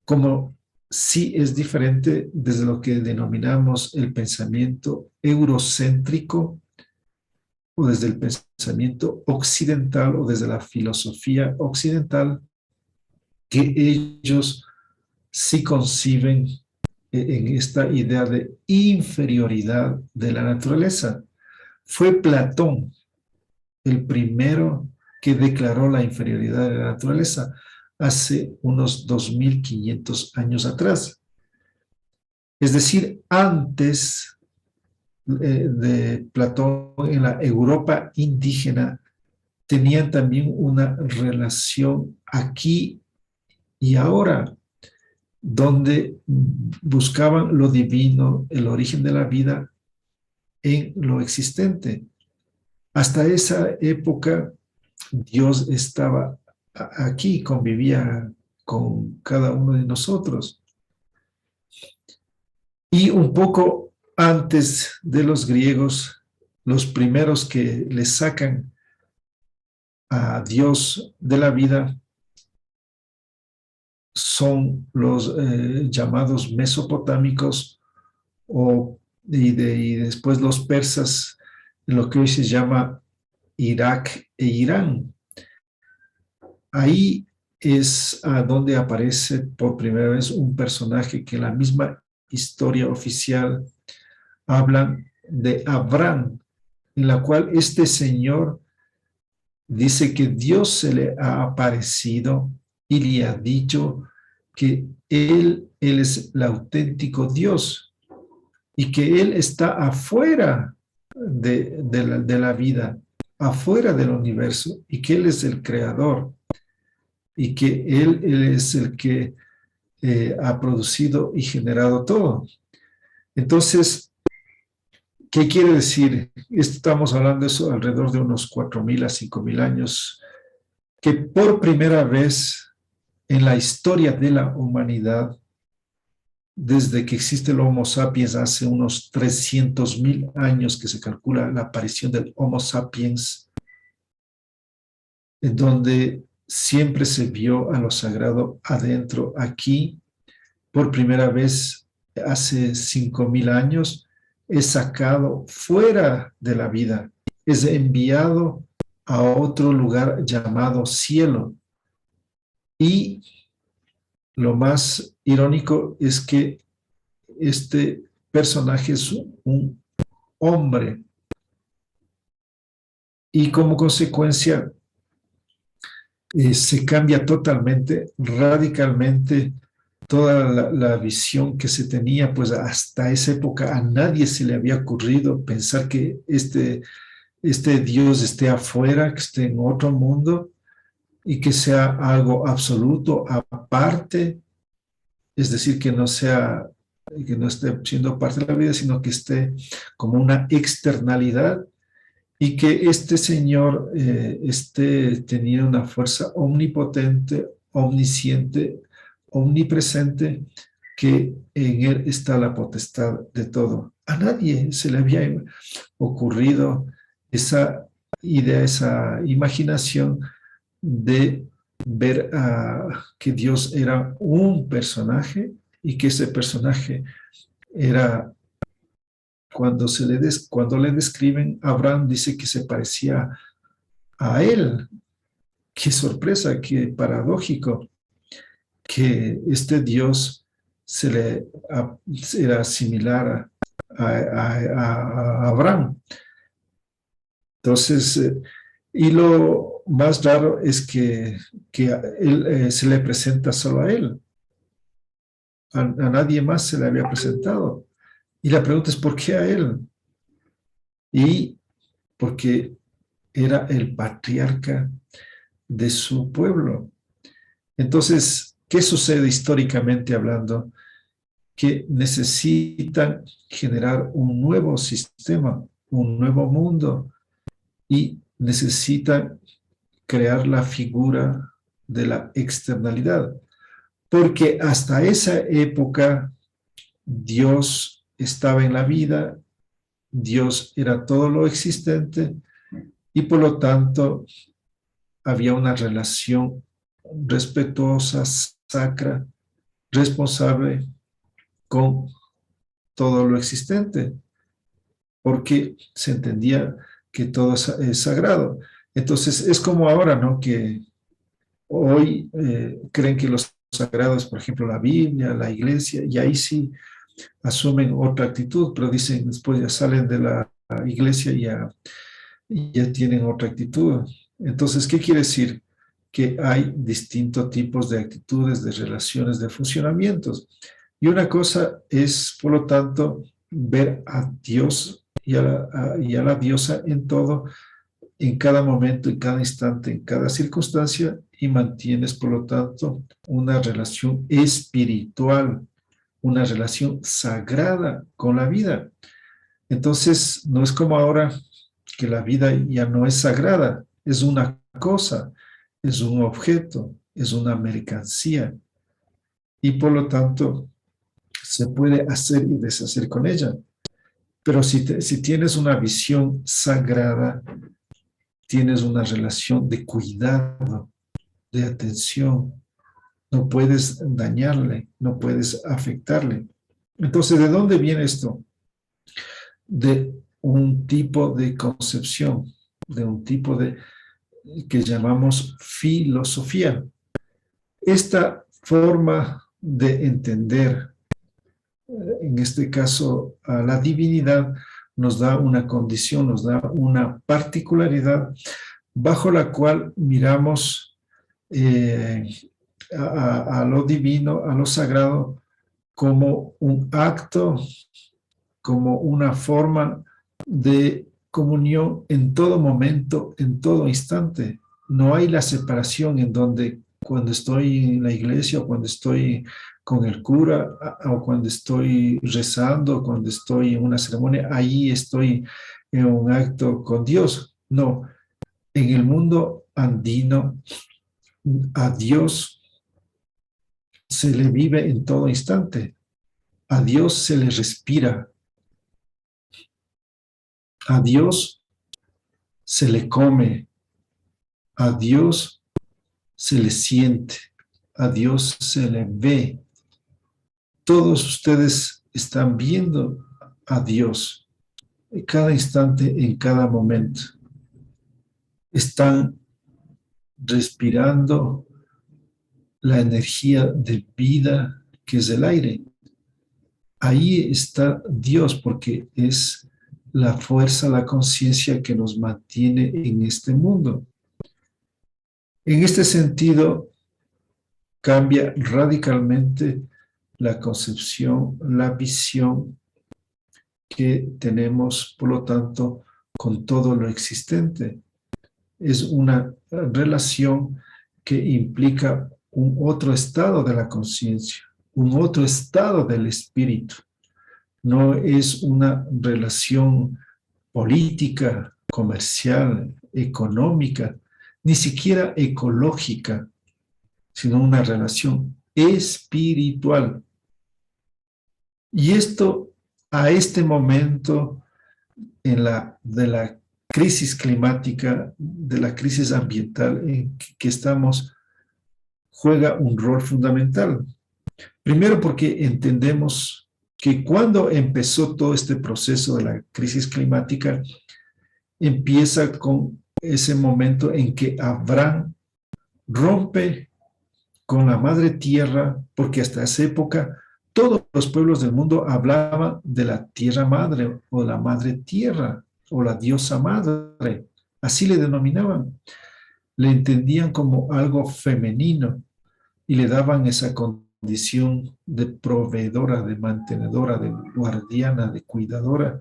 como sí es diferente desde lo que denominamos el pensamiento eurocéntrico o desde el pensamiento occidental o desde la filosofía occidental, que ellos sí conciben en esta idea de inferioridad de la naturaleza. Fue Platón el primero que declaró la inferioridad de la naturaleza hace unos 2500 años atrás. Es decir, antes de Platón, en la Europa indígena, tenían también una relación aquí y ahora, donde buscaban lo divino, el origen de la vida en lo existente. Hasta esa época, Dios estaba aquí, convivía con cada uno de nosotros. Y un poco antes de los griegos, los primeros que le sacan a Dios de la vida son los llamados mesopotámicos y después los persas, en lo que hoy se llama Irak e Irán. Ahí es a donde aparece por primera vez un personaje que en la misma historia oficial hablan de Abraham, en la cual este señor dice que Dios se le ha aparecido y le ha dicho que él es el auténtico Dios y que él está afuera de la vida, afuera del universo, y que él es el creador y que él es el que ha producido y generado todo. Entonces, ¿qué quiere decir? Estamos hablando de eso alrededor de unos 4000 a 5000 años, que por primera vez en la historia de la humanidad, desde que existe el Homo sapiens hace unos 300,000 años que se calcula la aparición del Homo sapiens, en donde siempre se vio a lo sagrado adentro, aquí, por primera vez hace 5000 años, es sacado fuera de la vida, es enviado a otro lugar llamado cielo. Y lo más irónico es que este personaje es un hombre y como consecuencia se cambia totalmente, radicalmente toda la visión que se tenía, pues hasta esa época a nadie se le había ocurrido pensar que este Dios esté afuera, que esté en otro mundo y que sea algo absoluto, aparte, es decir, que no esté siendo parte de la vida, sino que esté como una externalidad y que este Señor tenía una fuerza omnipotente, omnisciente, omnipresente, que en Él está la potestad de todo. A nadie se le había ocurrido esa idea, esa imaginación de ver que Dios era un personaje y que ese personaje era cuando le describen, Abraham dice que se parecía a él. Qué sorpresa, qué paradójico que este Dios era similar a Abraham. Entonces, y lo más raro es que él, se le presenta solo a él. A nadie más se le había presentado. Y la pregunta es, ¿por qué a él? Y porque era el patriarca de su pueblo. Entonces, ¿qué sucede históricamente hablando? Que necesitan generar un nuevo sistema, un nuevo mundo, y necesitan crear la figura de la externalidad. Porque hasta esa época Dios estaba en la vida, Dios era todo lo existente y por lo tanto había una relación respetuosa, sacra, responsable con todo lo existente, porque se entendía que todo es sagrado. Entonces es como ahora, ¿no? Que hoy creen que los sagrados, por ejemplo, la Biblia, la iglesia, y ahí sí asumen otra actitud, pero dicen después ya salen de la iglesia y ya tienen otra actitud. Entonces, ¿qué quiere decir? Que hay distintos tipos de actitudes, de relaciones, de funcionamientos. Y una cosa es, por lo tanto, ver a Dios y a la diosa en todo, en cada momento, en cada instante, en cada circunstancia, y mantienes, por lo tanto, una relación espiritual, una relación sagrada con la vida. Entonces, no es como ahora que la vida ya no es sagrada, es una cosa, es un objeto, es una mercancía, y por lo tanto se puede hacer y deshacer con ella. Pero si tienes una visión sagrada, tienes una relación de cuidado, de atención, no puedes dañarle, no puedes afectarle. Entonces, ¿de dónde viene esto? De un tipo de concepción, de un tipo de que llamamos filosofía. Esta forma de entender, en este caso, a la divinidad, nos da una condición, nos da una particularidad bajo la cual miramos a lo divino, a lo sagrado, como un acto, como una forma de comunión en todo momento, en todo instante. No hay la separación en donde cuando estoy en la iglesia o cuando estoy con el cura o cuando estoy rezando, cuando estoy en una ceremonia, ahí estoy en un acto con Dios. No, en el mundo andino, a Dios se le vive en todo instante. A Dios se le respira. A Dios se le come. A Dios se le siente. A Dios se le ve. Todos ustedes están viendo a Dios en cada instante, en cada momento. Están respirando la energía de vida que es el aire. Ahí está Dios porque es la fuerza, la conciencia que nos mantiene en este mundo. En este sentido, cambia radicalmente la concepción, la visión que tenemos, por lo tanto, con todo lo existente. Es una relación que implica un otro estado de la conciencia, un otro estado del espíritu. No es una relación política, comercial, económica, ni siquiera ecológica, sino una relación espiritual. Y esto, a este momento de la crisis climática, de la crisis ambiental en que estamos, juega un rol fundamental. Primero porque entendemos que cuando empezó todo este proceso de la crisis climática, empieza con ese momento en que Abraham rompe con la madre tierra, porque hasta esa época todos los pueblos del mundo hablaban de la tierra madre o la madre tierra o la diosa madre, así le denominaban. Le entendían como algo femenino y le daban esa condición de proveedora, de mantenedora, de guardiana, de cuidadora,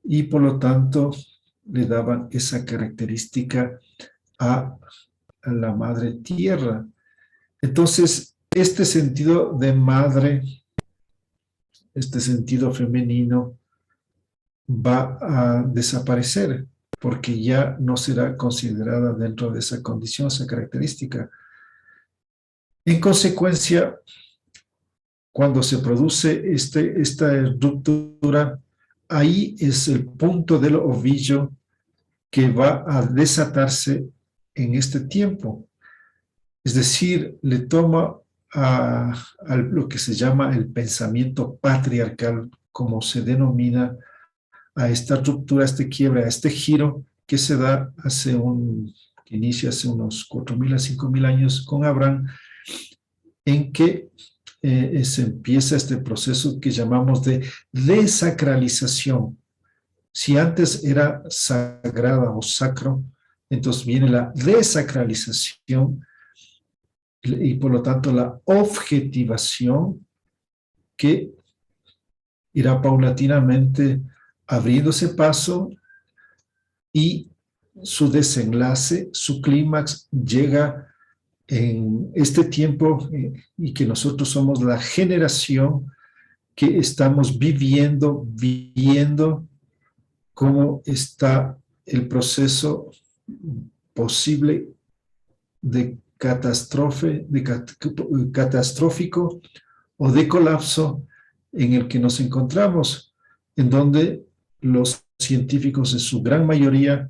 y por lo tanto le daban esa característica a la madre tierra. Entonces, este sentido de madre, este sentido femenino, va a desaparecer porque ya no será considerada dentro de esa condición, esa característica. En consecuencia, cuando se produce esta ruptura, ahí es el punto del ovillo que va a desatarse en este tiempo. Es decir, le toma a lo que se llama el pensamiento patriarcal, como se denomina a esta ruptura, a este quiebre, a este giro que se da que inicia hace unos 4.000 a 5.000 años con Abraham, en que se empieza este proceso que llamamos de desacralización. Si antes era sagrada o sacro, entonces viene la desacralización y por lo tanto la objetivación que irá paulatinamente abriéndose paso y su desenlace, su clímax llega en este tiempo y que nosotros somos la generación que estamos viendo cómo está el proceso posible de catastrófico o de colapso en el que nos encontramos, en donde los científicos en su gran mayoría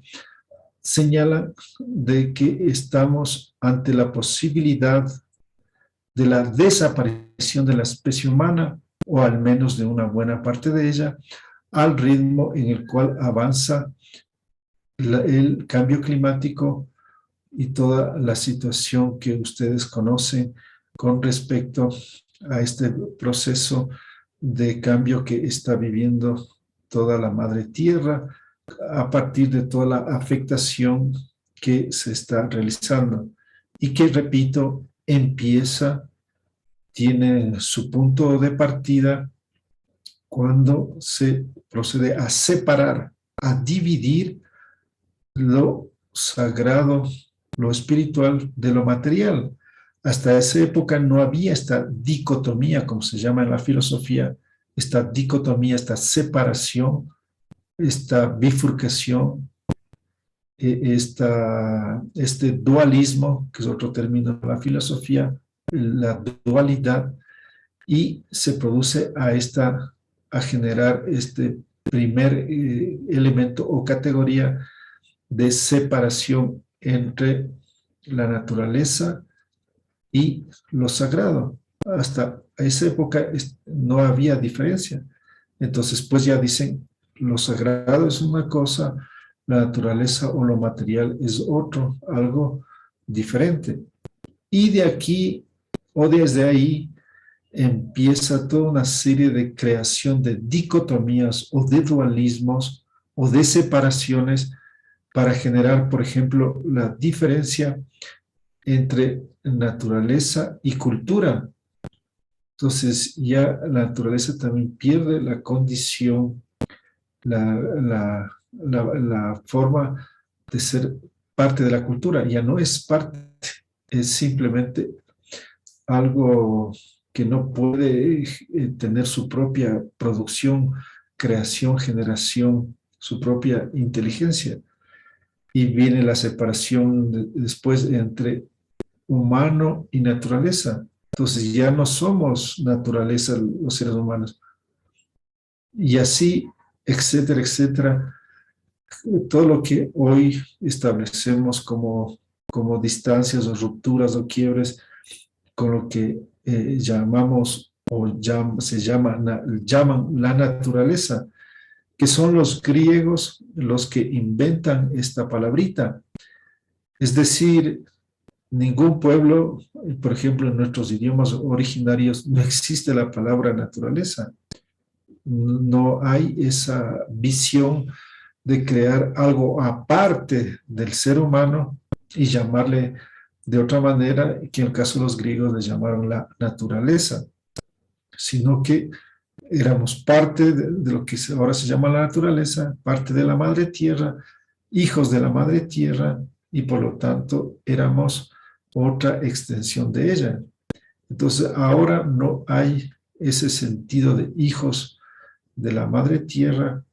señalan de que estamos ante la posibilidad de la desaparición de la especie humana, o al menos de una buena parte de ella, al ritmo en el cual avanza el cambio climático y toda la situación que ustedes conocen con respecto a este proceso de cambio que está viviendo toda la madre tierra a partir de toda la afectación que se está realizando y que, repito, tiene su punto de partida cuando se procede a separar, a dividir lo sagrado, lo espiritual de lo material. Hasta esa época no había esta dicotomía, como se llama en la filosofía, esta dicotomía, esta separación, esta bifurcación, este dualismo, que es otro término de la filosofía, la dualidad, y se produce a generar este primer elemento o categoría de separación entre la naturaleza y lo sagrado. Hasta esa época no había diferencia. Entonces, pues ya dicen, lo sagrado es una cosa, la naturaleza o lo material es otro, algo diferente. Y de aquí, o desde ahí, empieza toda una serie de creación de dicotomías o de dualismos o de separaciones para generar, por ejemplo, la diferencia entre naturaleza y cultura. Entonces ya la naturaleza también pierde la condición, la forma de ser parte de la cultura. Ya no es parte, es simplemente algo que no puede tener su propia producción, creación, generación, su propia inteligencia. Y viene la separación después entre humano y naturaleza. Entonces ya no somos naturaleza los seres humanos. Y así, etcétera, etcétera. Todo lo que hoy establecemos como distancias o rupturas o quiebres con lo que llamamos llaman la naturaleza, que son los griegos los que inventan esta palabrita. Es decir, ningún pueblo, por ejemplo, en nuestros idiomas originarios, no existe la palabra naturaleza. No hay esa visión de crear algo aparte del ser humano y llamarle de otra manera, que en el caso de los griegos le llamaron la naturaleza, sino que éramos parte de lo que ahora se llama la naturaleza, parte de la madre tierra, hijos de la madre tierra, y por lo tanto éramos otra extensión de ella. Entonces ahora no hay ese sentido de hijos de la madre tierra,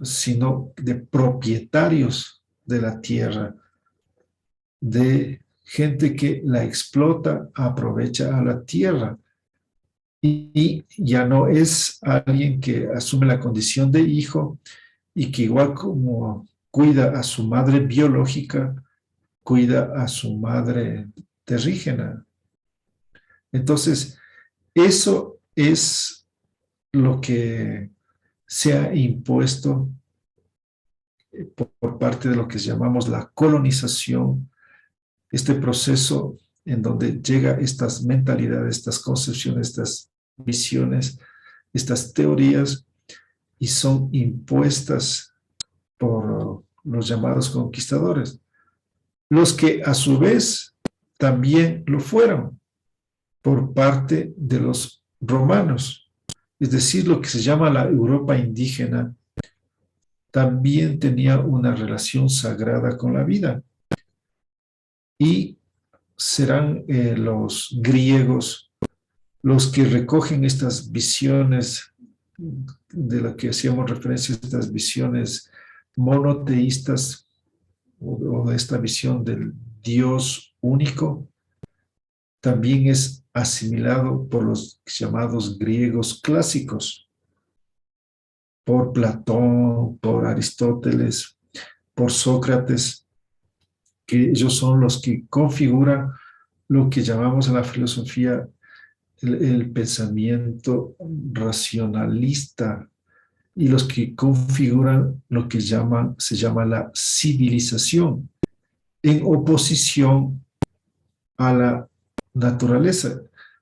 sino de propietarios de la tierra, de gente que la explota, aprovecha a la tierra, y ya no es alguien que asume la condición de hijo y que igual como cuida a su madre biológica, cuida a su madre terrígena. Entonces, eso es lo que se ha impuesto por parte de lo que llamamos la colonización, este proceso en donde llega estas mentalidades, estas concepciones, estas visiones, estas teorías, y son impuestas por los llamados conquistadores, los que a su vez también lo fueron por parte de los romanos. Es decir, lo que se llama la Europa indígena también tenía una relación sagrada con la vida. Y serán los griegos los que recogen estas visiones de las que hacíamos referencia, estas visiones monoteístas o de esta visión del Dios único, también es asimilado por los llamados griegos clásicos, por Platón, por Aristóteles, por Sócrates, que ellos son los que configuran lo que llamamos en la filosofía el pensamiento racionalista, y los que configuran lo que se llama la civilización, en oposición a la naturaleza.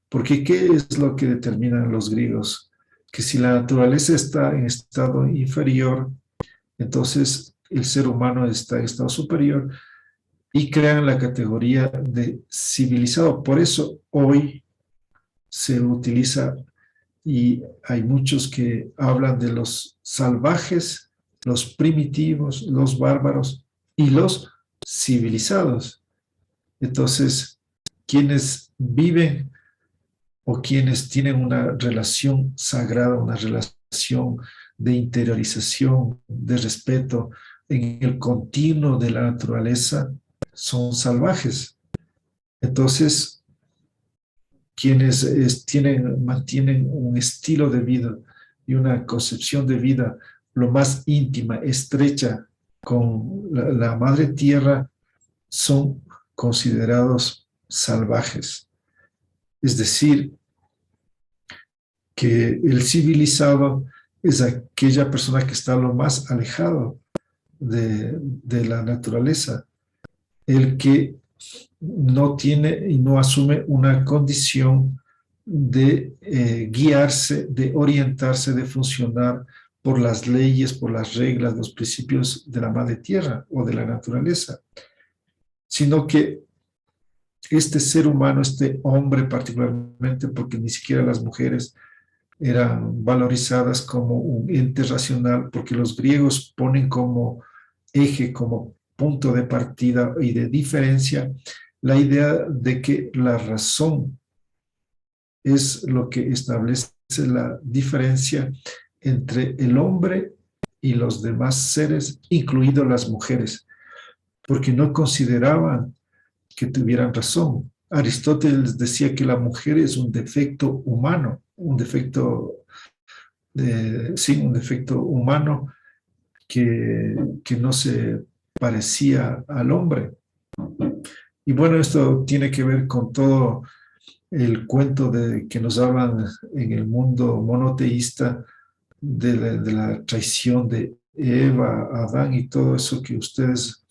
Porque ¿qué es lo que determinan los griegos? Que si la naturaleza está en estado inferior, entonces el ser humano está en estado superior, y crean la categoría de civilizado. Por eso hoy se utiliza, y hay muchos que hablan de los salvajes, los primitivos, los bárbaros y los civilizados. Entonces, quienes viven o quienes tienen una relación sagrada, una relación de interiorización, de respeto en el continuo de la naturaleza, son salvajes. Entonces, quienes mantienen un estilo de vida y una concepción de vida lo más íntima, estrecha con la madre tierra, son considerados salvajes. Es decir, que el civilizado es aquella persona que está lo más alejado de la naturaleza, el que no tiene y no asume una condición de guiarse, de orientarse, de funcionar por las leyes, por las reglas, los principios de la madre tierra o de la naturaleza, sino que este ser humano, este hombre particularmente, porque ni siquiera las mujeres eran valorizadas como un ente racional, porque los griegos ponen como eje, como punto de partida y de diferencia, la idea de que la razón es lo que establece la diferencia entre el hombre y los demás seres, incluidos las mujeres, porque no consideraban que tuvieran razón. Aristóteles decía que la mujer es un defecto humano, un defecto humano que no se parecía al hombre. Y bueno, esto tiene que ver con todo el cuento que nos hablan en el mundo monoteísta de la traición de Eva, Adán y todo eso que ustedes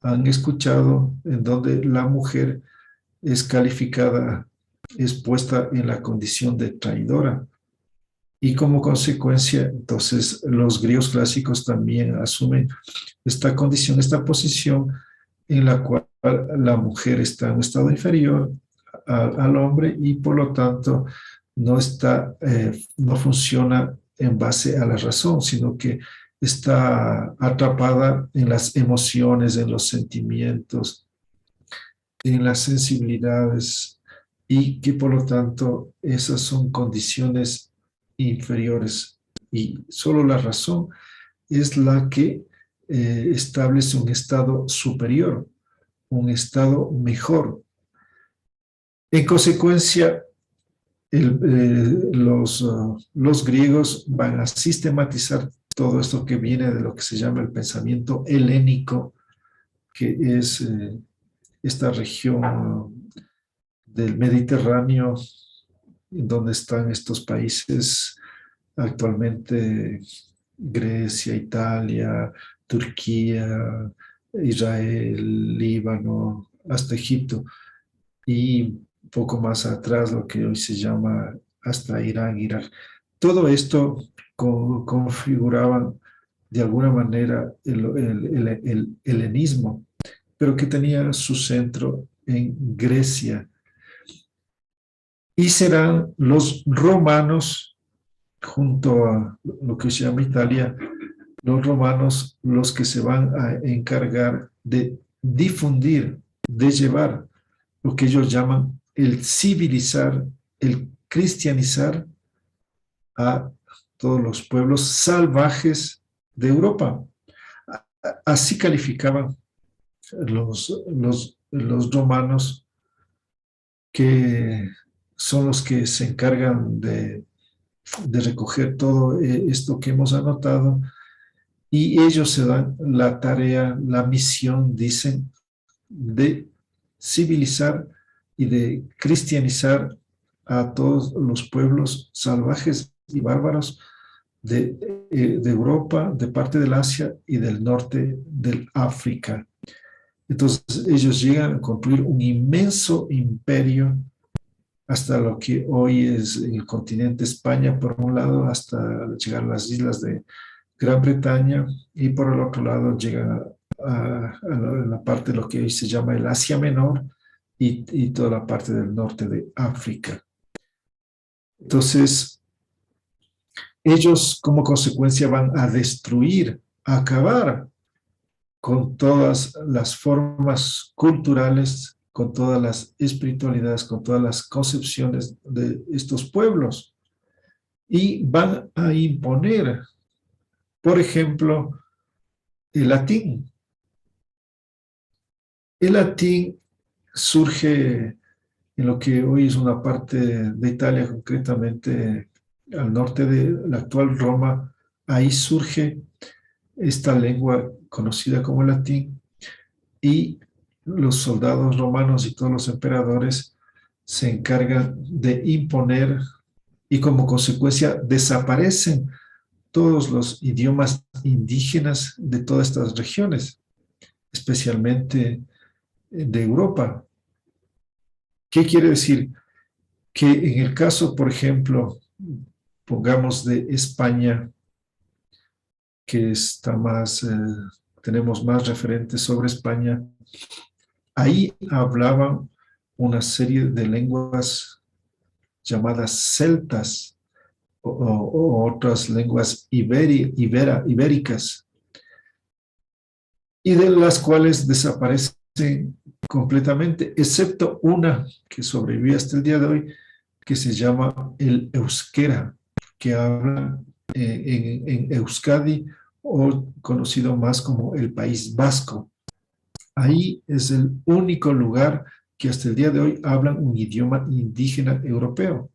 han escuchado, en donde la mujer es calificada, es puesta en la condición de traidora. Y como consecuencia, entonces, los griegos clásicos también asumen esta condición, esta posición en la cual la mujer está en un estado inferior al hombre y por lo tanto no funciona en base a la razón, sino que está atrapada en las emociones, en los sentimientos, en las sensibilidades y que por lo tanto esas son condiciones inferiores y solo la razón es la que establece un estado superior, un estado mejor. En consecuencia, los griegos van a sistematizar todo esto que viene de lo que se llama el pensamiento helénico, que es esta región del Mediterráneo, donde están estos países actualmente, Grecia, Italia, Turquía, Israel, Líbano, hasta Egipto, y poco más atrás lo que hoy se llama hasta Irán, Irak. Todo esto configuraba de alguna manera el helenismo, pero que tenía su centro en Grecia. Y serán los romanos, junto a lo que se llama Italia, los romanos los que se van a encargar de difundir, de llevar lo que ellos llaman el civilizar, el cristianizar a todos los pueblos salvajes de Europa. Así calificaban los romanos, que son los que se encargan de recoger todo esto que hemos anotado, y ellos se dan la tarea, la misión, dicen, de civilizar y de cristianizar a todos los pueblos salvajes y bárbaros de Europa, de parte del Asia y del norte del África. Entonces ellos llegan a construir un inmenso imperio hasta lo que hoy es el continente España, por un lado, hasta llegar a las islas de Gran Bretaña, y por el otro lado llegan a la parte de lo que hoy se llama el Asia Menor y toda la parte del norte de África. Entonces, ellos como consecuencia van a destruir, a acabar con todas las formas culturales, con todas las espiritualidades, con todas las concepciones de estos pueblos, y van a imponer, por ejemplo, el latín. El latín surge en lo que hoy es una parte de Italia, concretamente al norte de la actual Roma. Ahí surge esta lengua conocida como el latín, y los soldados romanos y todos los emperadores se encargan de imponer, y como consecuencia desaparecen todos los idiomas indígenas de todas estas regiones, especialmente de Europa. ¿Qué quiere decir? Que en el caso, por ejemplo, pongamos de España, que está más, tenemos más referentes sobre España, ahí hablaban una serie de lenguas llamadas celtas o otras lenguas ibéricas, y de las cuales desaparecen completamente, excepto una que sobrevive hasta el día de hoy, que se llama el euskera, que habla en Euskadi, o conocido más como el País Vasco. Ahí es el único lugar que hasta el día de hoy hablan un idioma indígena europeo,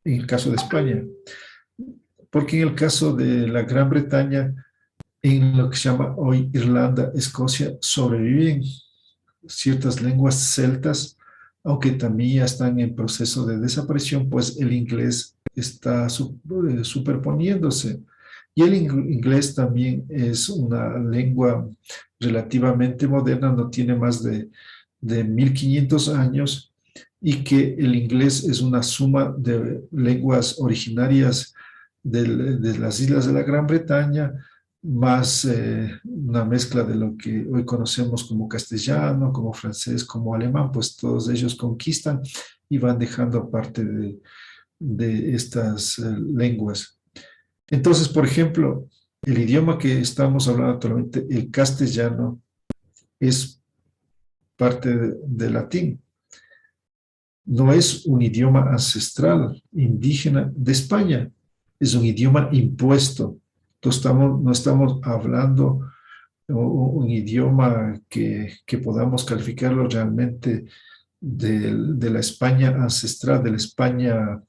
en el caso de España. Porque en el caso de la Gran Bretaña, en lo que se llama hoy Irlanda, Escocia, sobreviven ciertas lenguas celtas, aunque también ya están en proceso de desaparición, pues el inglés está superponiéndose. Y el inglés también es una lengua relativamente moderna, no tiene más de 1500 años, y que el inglés es una suma de lenguas originarias de las islas de la Gran Bretaña, más una mezcla de lo que hoy conocemos como castellano, como francés, como alemán, pues todos ellos conquistan y van dejando parte de estas lenguas. Entonces, por ejemplo, el idioma que estamos hablando actualmente, el castellano, es parte del latín. No es un idioma ancestral, indígena de España, es un idioma impuesto. No estamos hablando un idioma que podamos calificarlo realmente de la España ancestral, de la España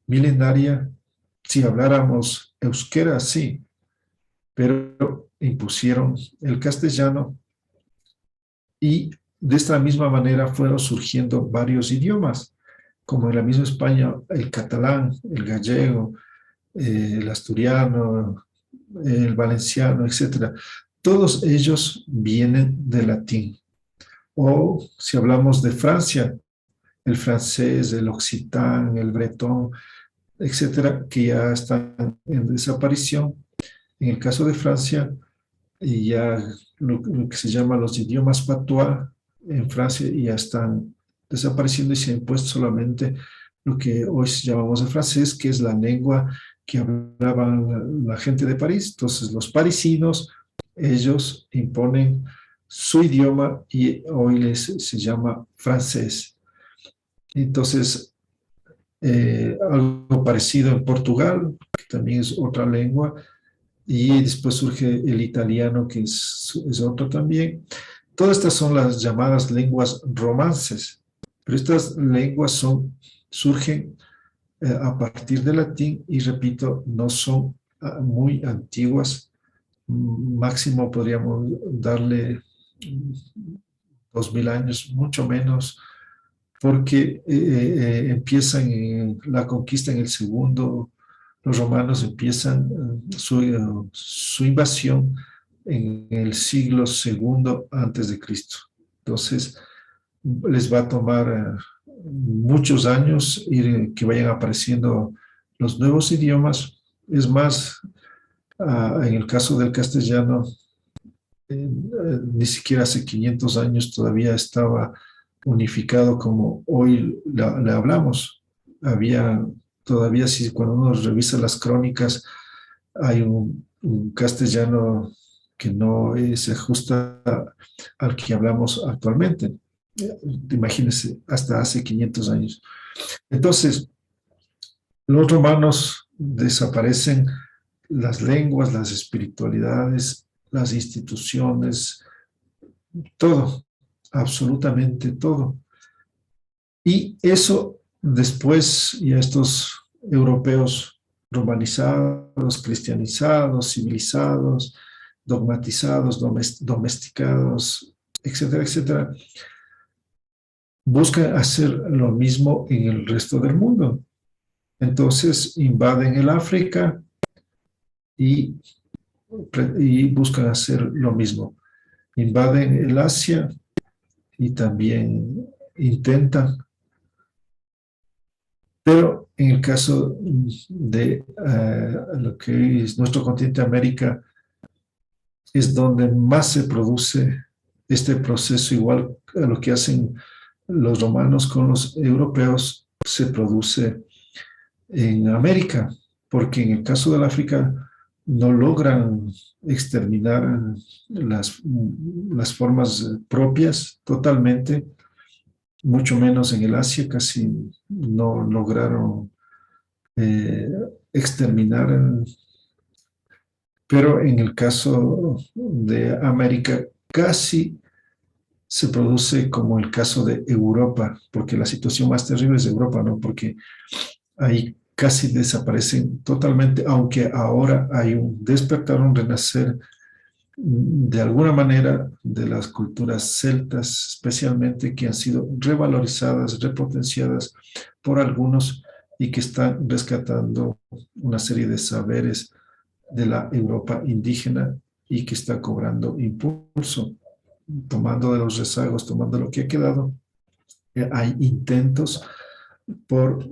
milenaria. Si habláramos euskera, sí, pero impusieron el castellano y de esta misma manera fueron surgiendo varios idiomas, como en la misma España el catalán, el gallego, el asturiano, el valenciano, etc. Todos ellos vienen del latín. O si hablamos de Francia, el francés, el occitán, el bretón, etcétera, que ya están en desaparición. En el caso de Francia, y ya lo que se llama los idiomas patois en Francia ya están desapareciendo y se ha impuesto solamente lo que hoy llamamos el francés, que es la lengua que hablaban la gente de París. Entonces los parisinos, ellos imponen su idioma y hoy se llama francés. Entonces, algo parecido en Portugal, que también es otra lengua, y después surge el italiano, que es otro también. Todas estas son las llamadas lenguas romances, pero estas lenguas surgen a partir del latín y, repito, no son muy antiguas. Máximo podríamos darle 2000 años, mucho menos, porque empiezan en la conquista en el segundo. Los romanos empiezan su invasión en el siglo II antes de Cristo. Entonces, les va a tomar muchos años que vayan apareciendo los nuevos idiomas. Es más, en el caso del castellano, ni siquiera hace 500 años todavía estaba unificado como hoy le hablamos. Había todavía, si cuando uno revisa las crónicas, hay un castellano que no se ajusta al que hablamos actualmente. Imagínense, hasta hace 500 años. Entonces, los romanos desaparecen las lenguas, las espiritualidades, las instituciones, todo, absolutamente todo. Y eso después, ya estos europeos romanizados, cristianizados, civilizados, dogmatizados, domesticados, etcétera, etcétera, buscan hacer lo mismo en el resto del mundo. Entonces invaden el África y buscan hacer lo mismo. Invaden el Asia y también intentan. Pero en el caso de lo que es nuestro continente América, es donde más se produce este proceso, igual a lo que hacen los romanos con los europeos, se produce en América, porque en el caso del África no logran exterminar las formas propias totalmente, mucho menos en el Asia, casi no lograron exterminar, pero en el caso de América casi se produce como el caso de Europa, porque la situación más terrible es Europa, ¿no? Porque ahí casi desaparecen totalmente, aunque ahora hay un despertar, un renacer de alguna manera de las culturas celtas, especialmente que han sido revalorizadas, repotenciadas por algunos y que están rescatando una serie de saberes de la Europa indígena y que está cobrando impulso, tomando de los rezagos, tomando lo que ha quedado. Hay intentos por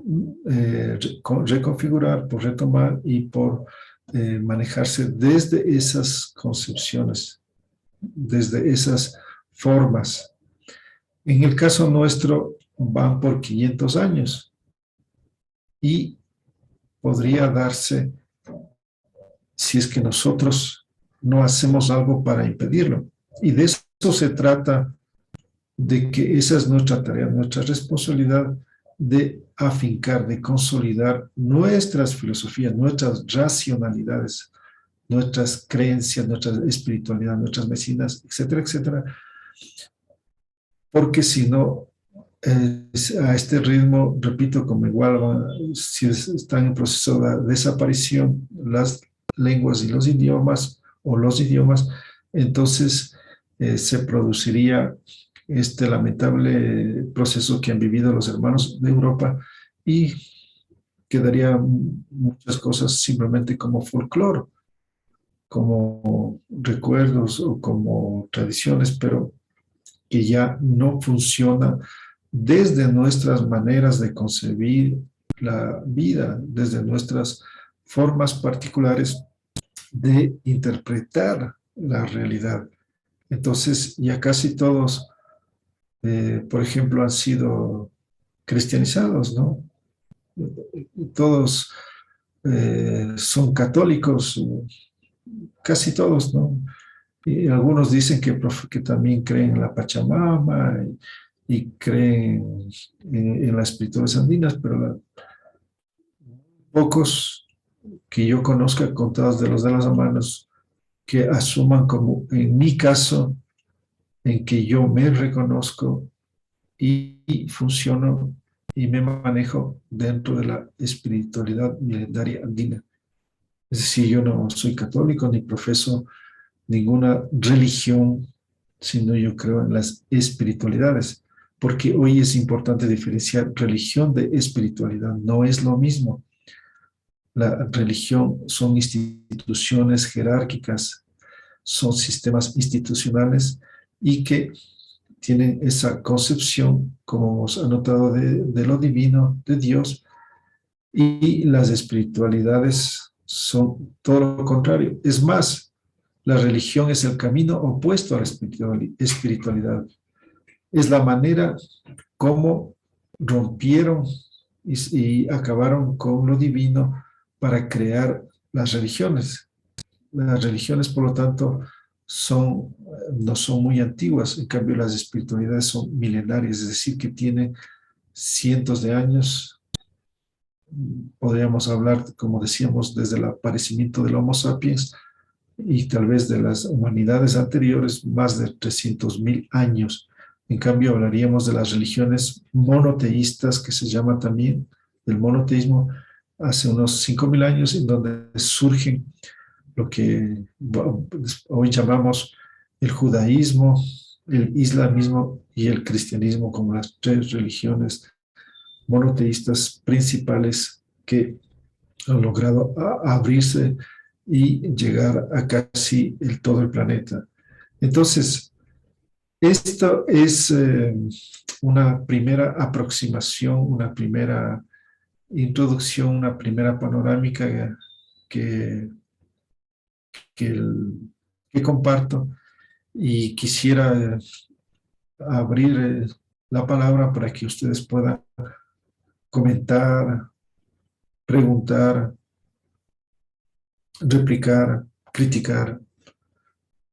reconfigurar, por retomar y por manejarse desde esas concepciones, desde esas formas. En el caso nuestro van por 500 años y podría darse si es que nosotros no hacemos algo para impedirlo. Y de eso se trata, de que esa es nuestra tarea, nuestra responsabilidad de afincar, de consolidar nuestras filosofías, nuestras racionalidades, nuestras creencias, nuestra espiritualidad, nuestras medicinas, etcétera, etcétera. Porque si no, a este ritmo, repito, como igual si están en proceso de desaparición las lenguas y los idiomas, o los idiomas, entonces se produciría este lamentable proceso que han vivido los hermanos de Europa y quedarían muchas cosas simplemente como folclore, como recuerdos o como tradiciones, pero que ya no funciona desde nuestras maneras de concebir la vida, desde nuestras formas particulares de interpretar la realidad. Entonces, ya casi todos, por ejemplo, han sido cristianizados, ¿no? Todos son católicos, casi todos, ¿no? Y algunos dicen que también creen en la Pachamama y creen en las espirituales andinas, pero pocos que yo conozca, contados de los de las manos, que asuman como, en mi caso, en que yo me reconozco y funciono y me manejo dentro de la espiritualidad milenaria andina. Es decir, yo no soy católico ni profeso ninguna religión, sino yo creo en las espiritualidades, porque hoy es importante diferenciar religión de espiritualidad. No es lo mismo. La religión son instituciones jerárquicas, son sistemas institucionales y que tienen esa concepción, como hemos anotado, de lo divino, de Dios, y las espiritualidades son todo lo contrario. Es más, la religión es el camino opuesto a la espiritualidad. Es la manera como rompieron y acabaron con lo divino para crear las religiones. Las religiones, por lo tanto, no son muy antiguas, en cambio las espiritualidades son milenarias, es decir, que tienen cientos de años. Podríamos hablar, como decíamos, desde el aparecimiento del Homo sapiens y tal vez de las humanidades anteriores, más de 300.000 años. En cambio, hablaríamos de las religiones monoteístas, que se llama también el monoteísmo, hace unos 5.000 años, en donde surgen lo que hoy llamamos el judaísmo, el islamismo y el cristianismo como las tres religiones monoteístas principales que han logrado abrirse y llegar a casi todo el planeta. Entonces, esto es una primera aproximación, una primera introducción, una primera panorámica que que comparto y quisiera abrir la palabra para que ustedes puedan comentar, preguntar, replicar, criticar,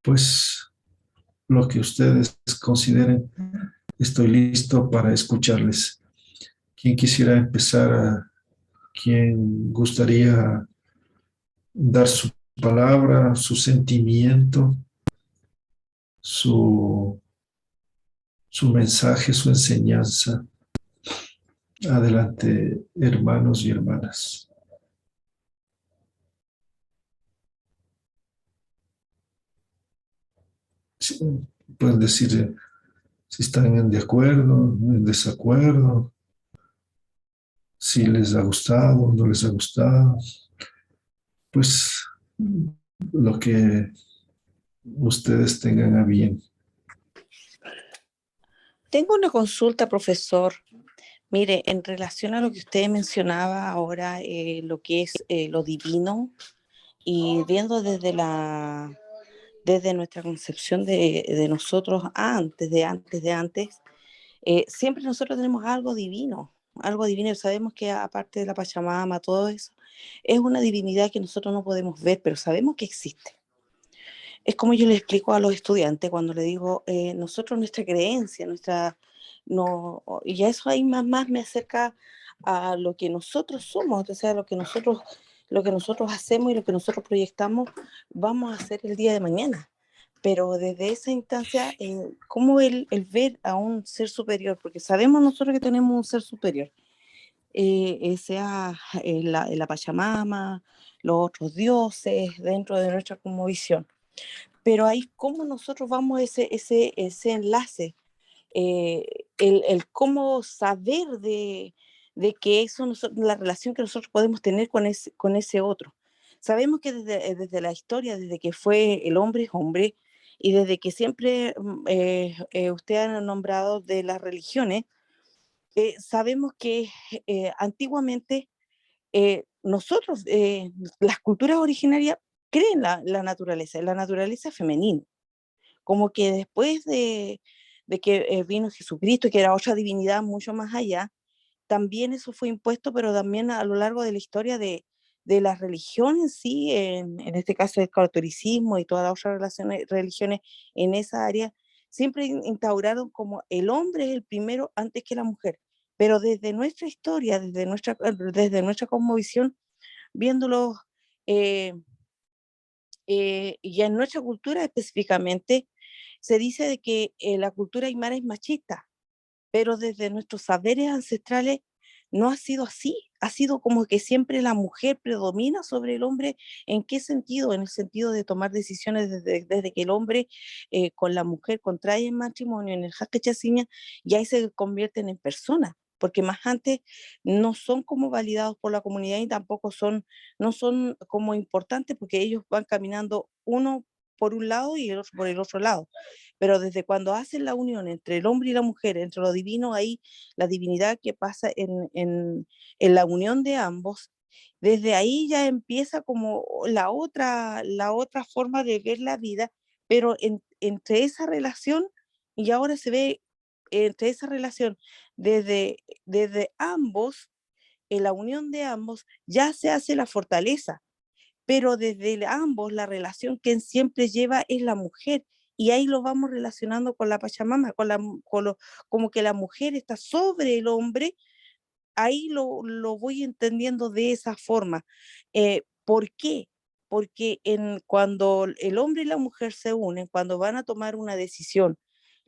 pues lo que ustedes consideren. Estoy listo para escucharles. ¿Quién quisiera empezar? ¿Quién gustaría dar su palabra, su sentimiento, su mensaje, su enseñanza? Adelante, hermanos y hermanas. pueden decir si están de acuerdo, en desacuerdo, si les ha gustado, no les ha gustado. Pues lo que ustedes tengan a bien. Tengo una consulta, profesor. Mire, en relación a lo que usted mencionaba ahora, lo que es lo divino, y viendo desde nuestra concepción de nosotros antes, siempre nosotros tenemos algo divino. Sabemos que aparte de la Pachamama, todo eso, es una divinidad que nosotros no podemos ver, pero sabemos que existe. Es como yo le explico a los estudiantes cuando le digo, nosotros nuestra creencia, no, y eso ahí más me acerca a lo que nosotros somos, o sea, lo que nosotros hacemos y lo que nosotros proyectamos, vamos a hacer el día de mañana. Pero desde esa instancia, ¿cómo el ver a un ser superior? Porque sabemos nosotros que tenemos un ser superior, sea la Pachamama, los otros dioses, dentro de nuestra cosmovisión. Pero ahí cómo nosotros vamos ese enlace, el cómo saber de que eso la relación que nosotros podemos tener con ese otro. Sabemos que desde la historia, desde que fue el hombre es hombre, y desde que siempre usted ha nombrado de las religiones, sabemos que antiguamente nosotros, las culturas originarias, creen la naturaleza femenina, como que después de que vino Jesucristo, que era otra divinidad mucho más allá, también eso fue impuesto, pero también a lo largo de la historia de la religión en sí, en este caso el catolicismo y todas las otras religiones en esa área, siempre instauraron como el hombre es el primero antes que la mujer. Pero desde nuestra historia, desde nuestra cosmovisión, viéndolo y en nuestra cultura específicamente, se dice de que la cultura aymara es machista, pero desde nuestros saberes ancestrales no ha sido así. Ha sido como que siempre la mujer predomina sobre el hombre. ¿En qué sentido? En el sentido de tomar decisiones desde que el hombre con la mujer contrae matrimonio en el jaque chaciña, y ahí se convierten en personas, porque más antes no son como validados por la comunidad y tampoco no son como importantes, porque ellos van caminando uno por un lado y el otro por el otro lado. Pero desde cuando hacen la unión entre el hombre y la mujer, entre lo divino, ahí la divinidad que pasa en la unión de ambos, desde ahí ya empieza como la otra forma de ver la vida, pero entre esa relación, y ahora se ve entre esa relación, desde ambos, en la unión de ambos, ya se hace la fortaleza, pero desde ambos la relación que siempre lleva es la mujer, y ahí lo vamos relacionando con la Pachamama, como que la mujer está sobre el hombre. Ahí lo voy entendiendo de esa forma. ¿Por qué? Porque cuando el hombre y la mujer se unen, cuando van a tomar una decisión,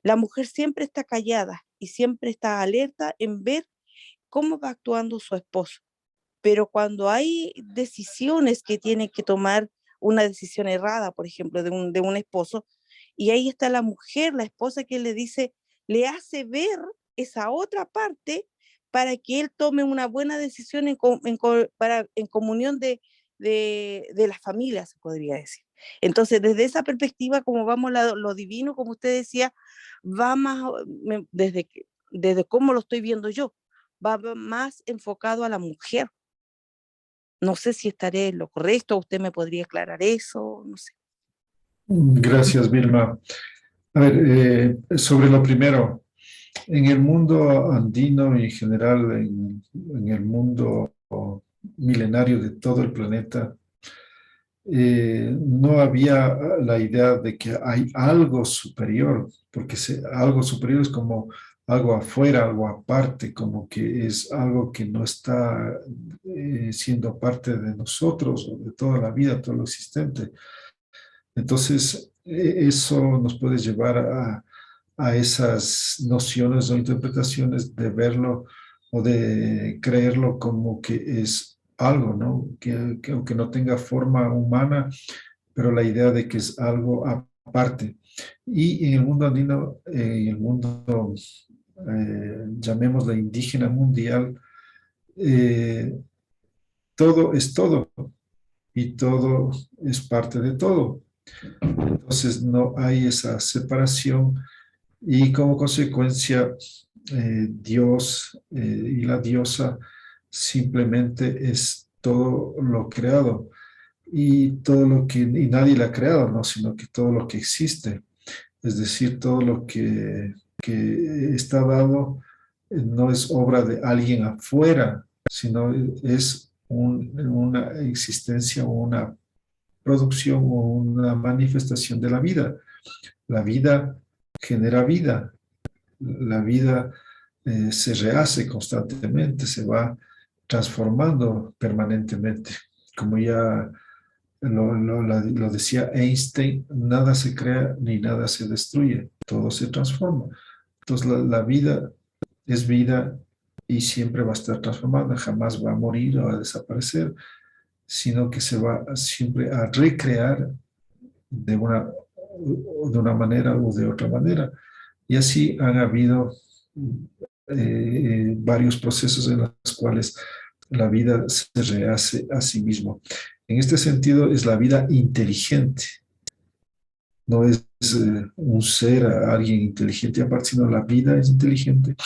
la mujer siempre está callada y siempre está alerta en ver cómo va actuando su esposo. Pero cuando hay decisiones que tiene que tomar, una decisión errada, por ejemplo, de un esposo, y ahí está la mujer, la esposa, que le dice, le hace ver esa otra parte para que él tome una buena decisión en comunión de las familias, se podría decir. Entonces, desde esa perspectiva, como vamos lo divino, como usted decía, va más, desde cómo lo estoy viendo yo, va más enfocado a la mujer. No sé si estaré en lo correcto, usted me podría aclarar eso, no sé. Gracias, Vilma. A ver, sobre lo primero, en el mundo andino y en general en el mundo milenario de todo el planeta, no había la idea de que hay algo superior, porque algo superior es como algo afuera, algo aparte, como que es algo que no está siendo parte de nosotros o de toda la vida, todo lo existente. Entonces, eso nos puede llevar a esas nociones o interpretaciones de verlo o de creerlo como que es algo, ¿no? Que aunque no tenga forma humana, pero la idea de que es algo aparte. Y en el mundo andino, en el mundo, llamémoslo indígena mundial, todo es todo y todo es parte de todo. Entonces no hay esa separación y como consecuencia Dios y la diosa simplemente es todo lo creado y todo lo que, y nadie la ha creado, ¿no? Sino que todo lo que existe, es decir, todo lo que está dado no es obra de alguien afuera, sino es una existencia, una producción o una manifestación de la vida. La vida genera vida. La vida se rehace constantemente, se va transformando permanentemente. Como ya lo decía Einstein, nada se crea ni nada se destruye, todo se transforma. Entonces la vida es vida y siempre va a estar transformada, jamás va a morir o a desaparecer, sino que se va siempre a recrear de una manera u de otra manera. Y así han habido varios procesos en los cuales la vida se rehace a sí mismo. En este sentido es la vida inteligente. No es un ser, alguien inteligente aparte, sino la vida es inteligente.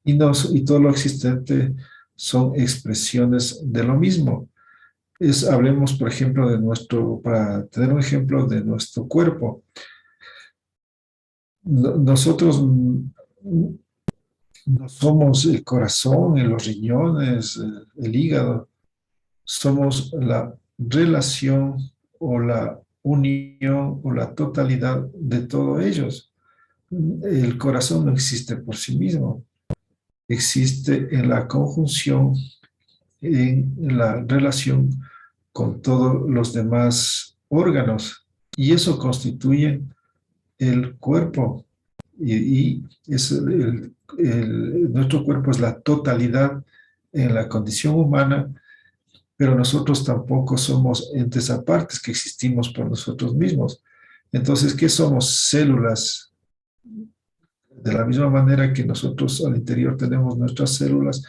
Y todo lo existente son expresiones de lo mismo. Hablemos, por ejemplo, para tener un ejemplo de nuestro cuerpo. Nosotros no somos el corazón, los riñones, el hígado. Somos la relación o la unión o la totalidad de todos ellos. El corazón no existe por sí mismo. Existe en la conjunción, en la relación con todos los demás órganos. Y eso constituye el cuerpo. Y nuestro cuerpo es la totalidad en la condición humana, pero nosotros tampoco somos entes apartes que existimos por nosotros mismos. Entonces, ¿qué somos? Células. De la misma manera que nosotros al interior tenemos nuestras células,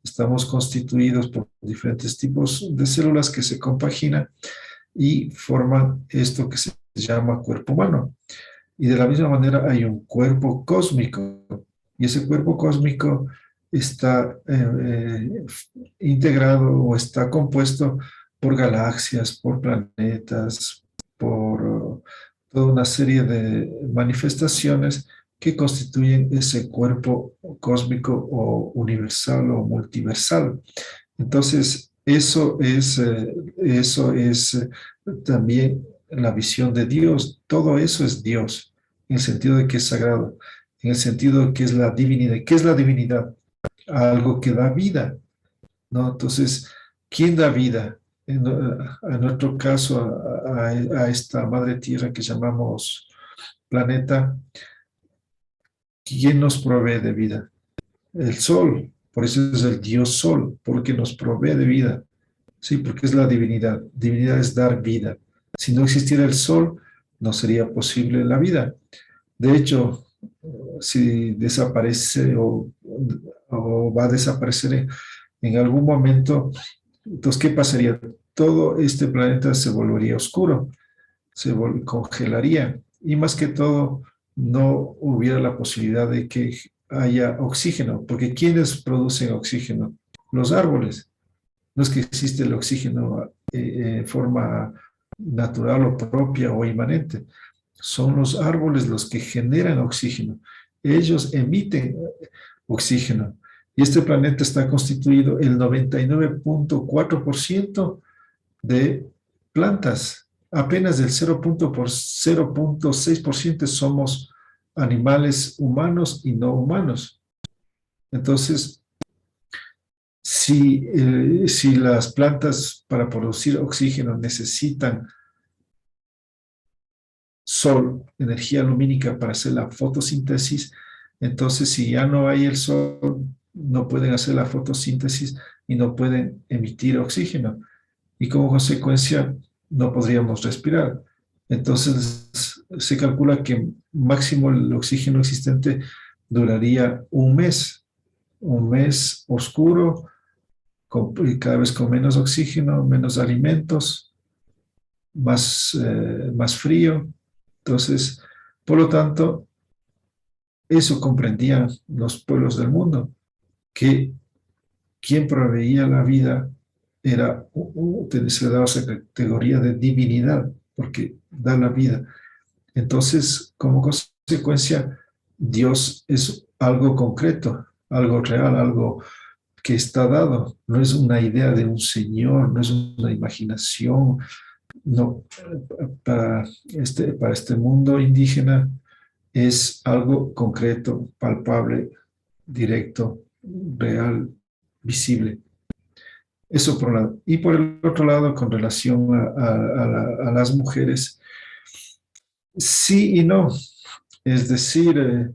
estamos constituidos por diferentes tipos de células que se compaginan y forman esto que se llama cuerpo humano. Y de la misma manera hay un cuerpo cósmico, y ese cuerpo cósmico está integrado o está compuesto por galaxias, por planetas, por toda una serie de manifestaciones que constituyen ese cuerpo cósmico o universal o multiversal. Entonces, eso es también la visión de Dios. Todo eso es Dios, en el sentido de que es sagrado, en el sentido de que es la divinidad. ¿Qué es la divinidad? Algo que da vida, ¿no? Entonces, ¿quién da vida? En nuestro caso, a esta madre tierra que llamamos planeta, ¿quién nos provee de vida? El sol. Por eso es el Dios Sol, porque nos provee de vida. Sí, porque es la divinidad. Divinidad es dar vida. Si no existiera el sol, no sería posible la vida. De hecho, si desaparece o va a desaparecer en algún momento, entonces, ¿qué pasaría? Todo este planeta se volvería oscuro, se congelaría y más que todo no hubiera la posibilidad de que haya oxígeno, porque ¿quiénes producen oxígeno? Los árboles. No es que existe el oxígeno en forma natural o propia o inmanente. Son los árboles los que generan oxígeno. Ellos emiten oxígeno. Y este planeta está constituido el 99.4% de plantas. Apenas del 0.6% somos animales humanos y no humanos. Entonces, si las plantas para producir oxígeno necesitan sol, energía lumínica para hacer la fotosíntesis, entonces si ya no hay el sol, no pueden hacer la fotosíntesis y no pueden emitir oxígeno. Y como consecuencia, no podríamos respirar. Entonces, se calcula que máximo el oxígeno existente duraría un mes oscuro, cada vez con menos oxígeno, menos alimentos, más frío. Entonces, por lo tanto, eso comprendían los pueblos del mundo, que quien proveía la vida era, se le daba esa categoría de divinidad, porque da la vida. Entonces, como consecuencia, Dios es algo concreto, algo real, algo que está dado. No es una idea de un señor, no es una imaginación. No, para este mundo indígena es algo concreto, palpable, directo, real, visible. Eso por un lado. Y por el otro lado, con relación a las mujeres, sí y no. Es decir,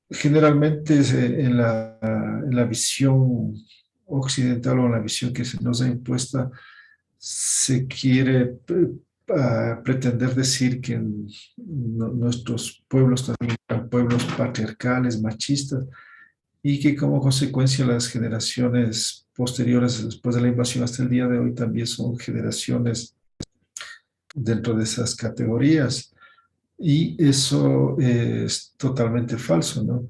generalmente en la visión occidental o en la visión que se nos ha impuesta, se quiere pretender decir que nuestros pueblos también eran pueblos patriarcales, machistas, y que como consecuencia las generaciones posteriores después de la invasión hasta el día de hoy también son generaciones dentro de esas categorías. Y eso es totalmente falso, ¿no?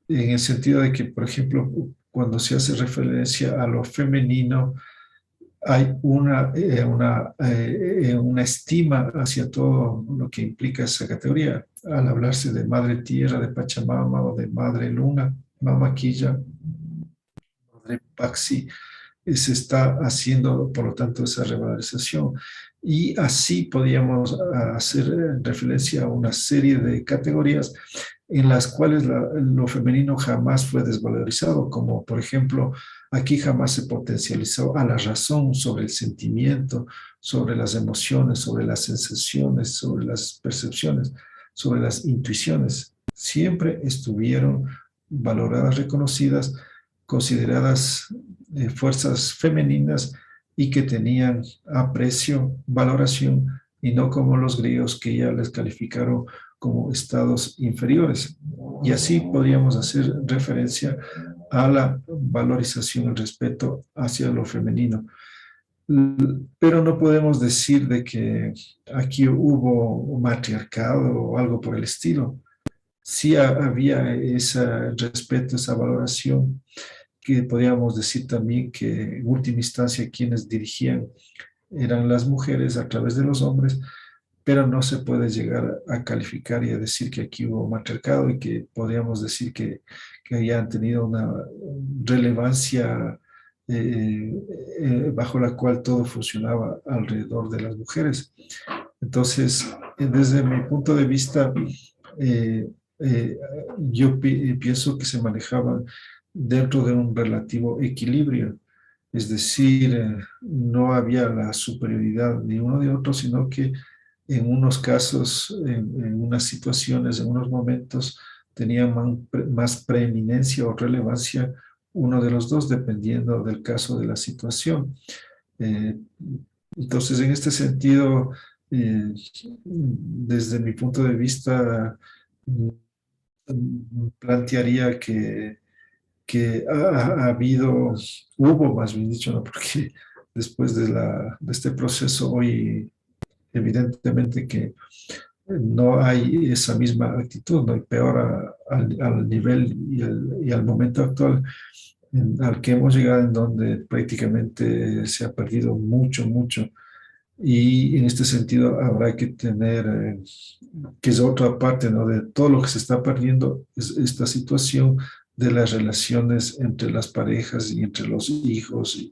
En el sentido de que, por ejemplo, cuando se hace referencia a lo femenino, hay una estima hacia todo lo que implica esa categoría. Al hablarse de madre tierra, de Pachamama o de madre luna, Mama Quilla, madre Paxi, se está haciendo, por lo tanto, esa revalorización. Y así podríamos hacer referencia a una serie de categorías en las cuales lo femenino jamás fue desvalorizado, como por ejemplo, aquí jamás se potencializó a la razón sobre el sentimiento, sobre las emociones, sobre las sensaciones, sobre las percepciones, sobre las intuiciones. Siempre estuvieron valoradas, reconocidas, consideradas fuerzas femeninas y que tenían aprecio, valoración, y no como los griegos que ya les calificaron como estados inferiores. Y así podríamos hacer referencia a la valorización, el respeto hacia lo femenino. Pero no podemos decir de que aquí hubo matriarcado o algo por el estilo. Sí había ese respeto, esa valoración, que podríamos decir también que en última instancia quienes dirigían eran las mujeres a través de los hombres, pero no se puede llegar a calificar y a decir que aquí hubo matriarcado y que podríamos decir que hayan tenido una relevancia bajo la cual todo funcionaba alrededor de las mujeres. Entonces, desde mi punto de vista, yo pienso que se manejaban dentro de un relativo equilibrio, es decir, no había la superioridad ni uno de otro, sino que en unos casos, en unas situaciones, en unos momentos, tenía más preeminencia o relevancia uno de los dos, dependiendo del caso de la situación. Entonces, en este sentido, desde mi punto de vista, plantearía que hubo más bien dicho, ¿no? Porque después de este proceso hoy, evidentemente que no hay esa misma actitud, ¿no? Y peor al nivel y al momento actual al que hemos llegado, en donde prácticamente se ha perdido mucho, mucho. Y en este sentido habrá que tener, que es otra parte, ¿no? De todo lo que se está perdiendo, es esta situación de las relaciones entre las parejas y entre los hijos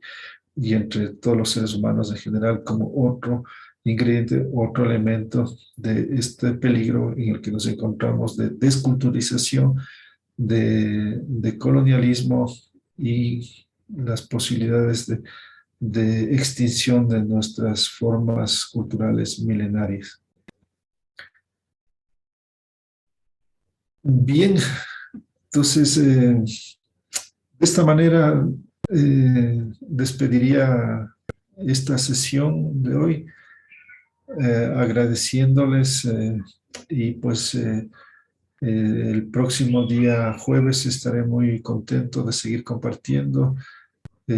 y entre todos los seres humanos en general, como otro ingrediente, otro elemento de este peligro en el que nos encontramos de desculturización, de colonialismo y las posibilidades de extinción de nuestras formas culturales milenarias. Bien, entonces, de esta manera despediría esta sesión de hoy. agradeciéndoles y pues el próximo día jueves estaré muy contento de seguir compartiendo.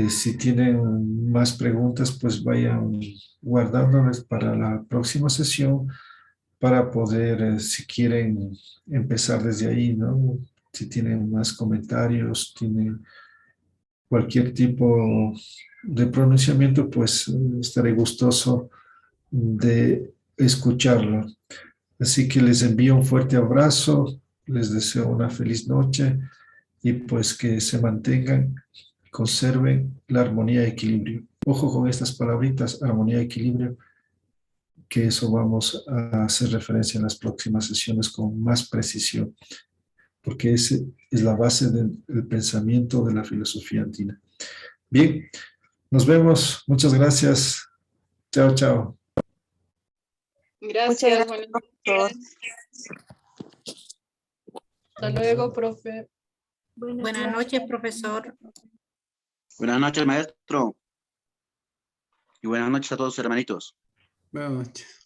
Si tienen más preguntas, pues vayan guardándolas para la próxima sesión para poder, si quieren, empezar desde ahí, ¿no? Si tienen más comentarios, tienen cualquier tipo de pronunciamiento, pues estaré gustoso de escucharlo. Así que les envío un fuerte abrazo, les deseo una feliz noche y pues que se mantengan, conserven la armonía y equilibrio. Ojo con estas palabritas, armonía y equilibrio, que eso vamos a hacer referencia en las próximas sesiones con más precisión, porque esa es la base del pensamiento de la filosofía andina. Bien, nos vemos. Muchas gracias. Chao, chao. Gracias, gracias, buenas profesor. noches. Hasta luego, profe. Buenas noches, profesor. Buenas noches, maestro. Y buenas noches a todos sus hermanitos. Buenas noches.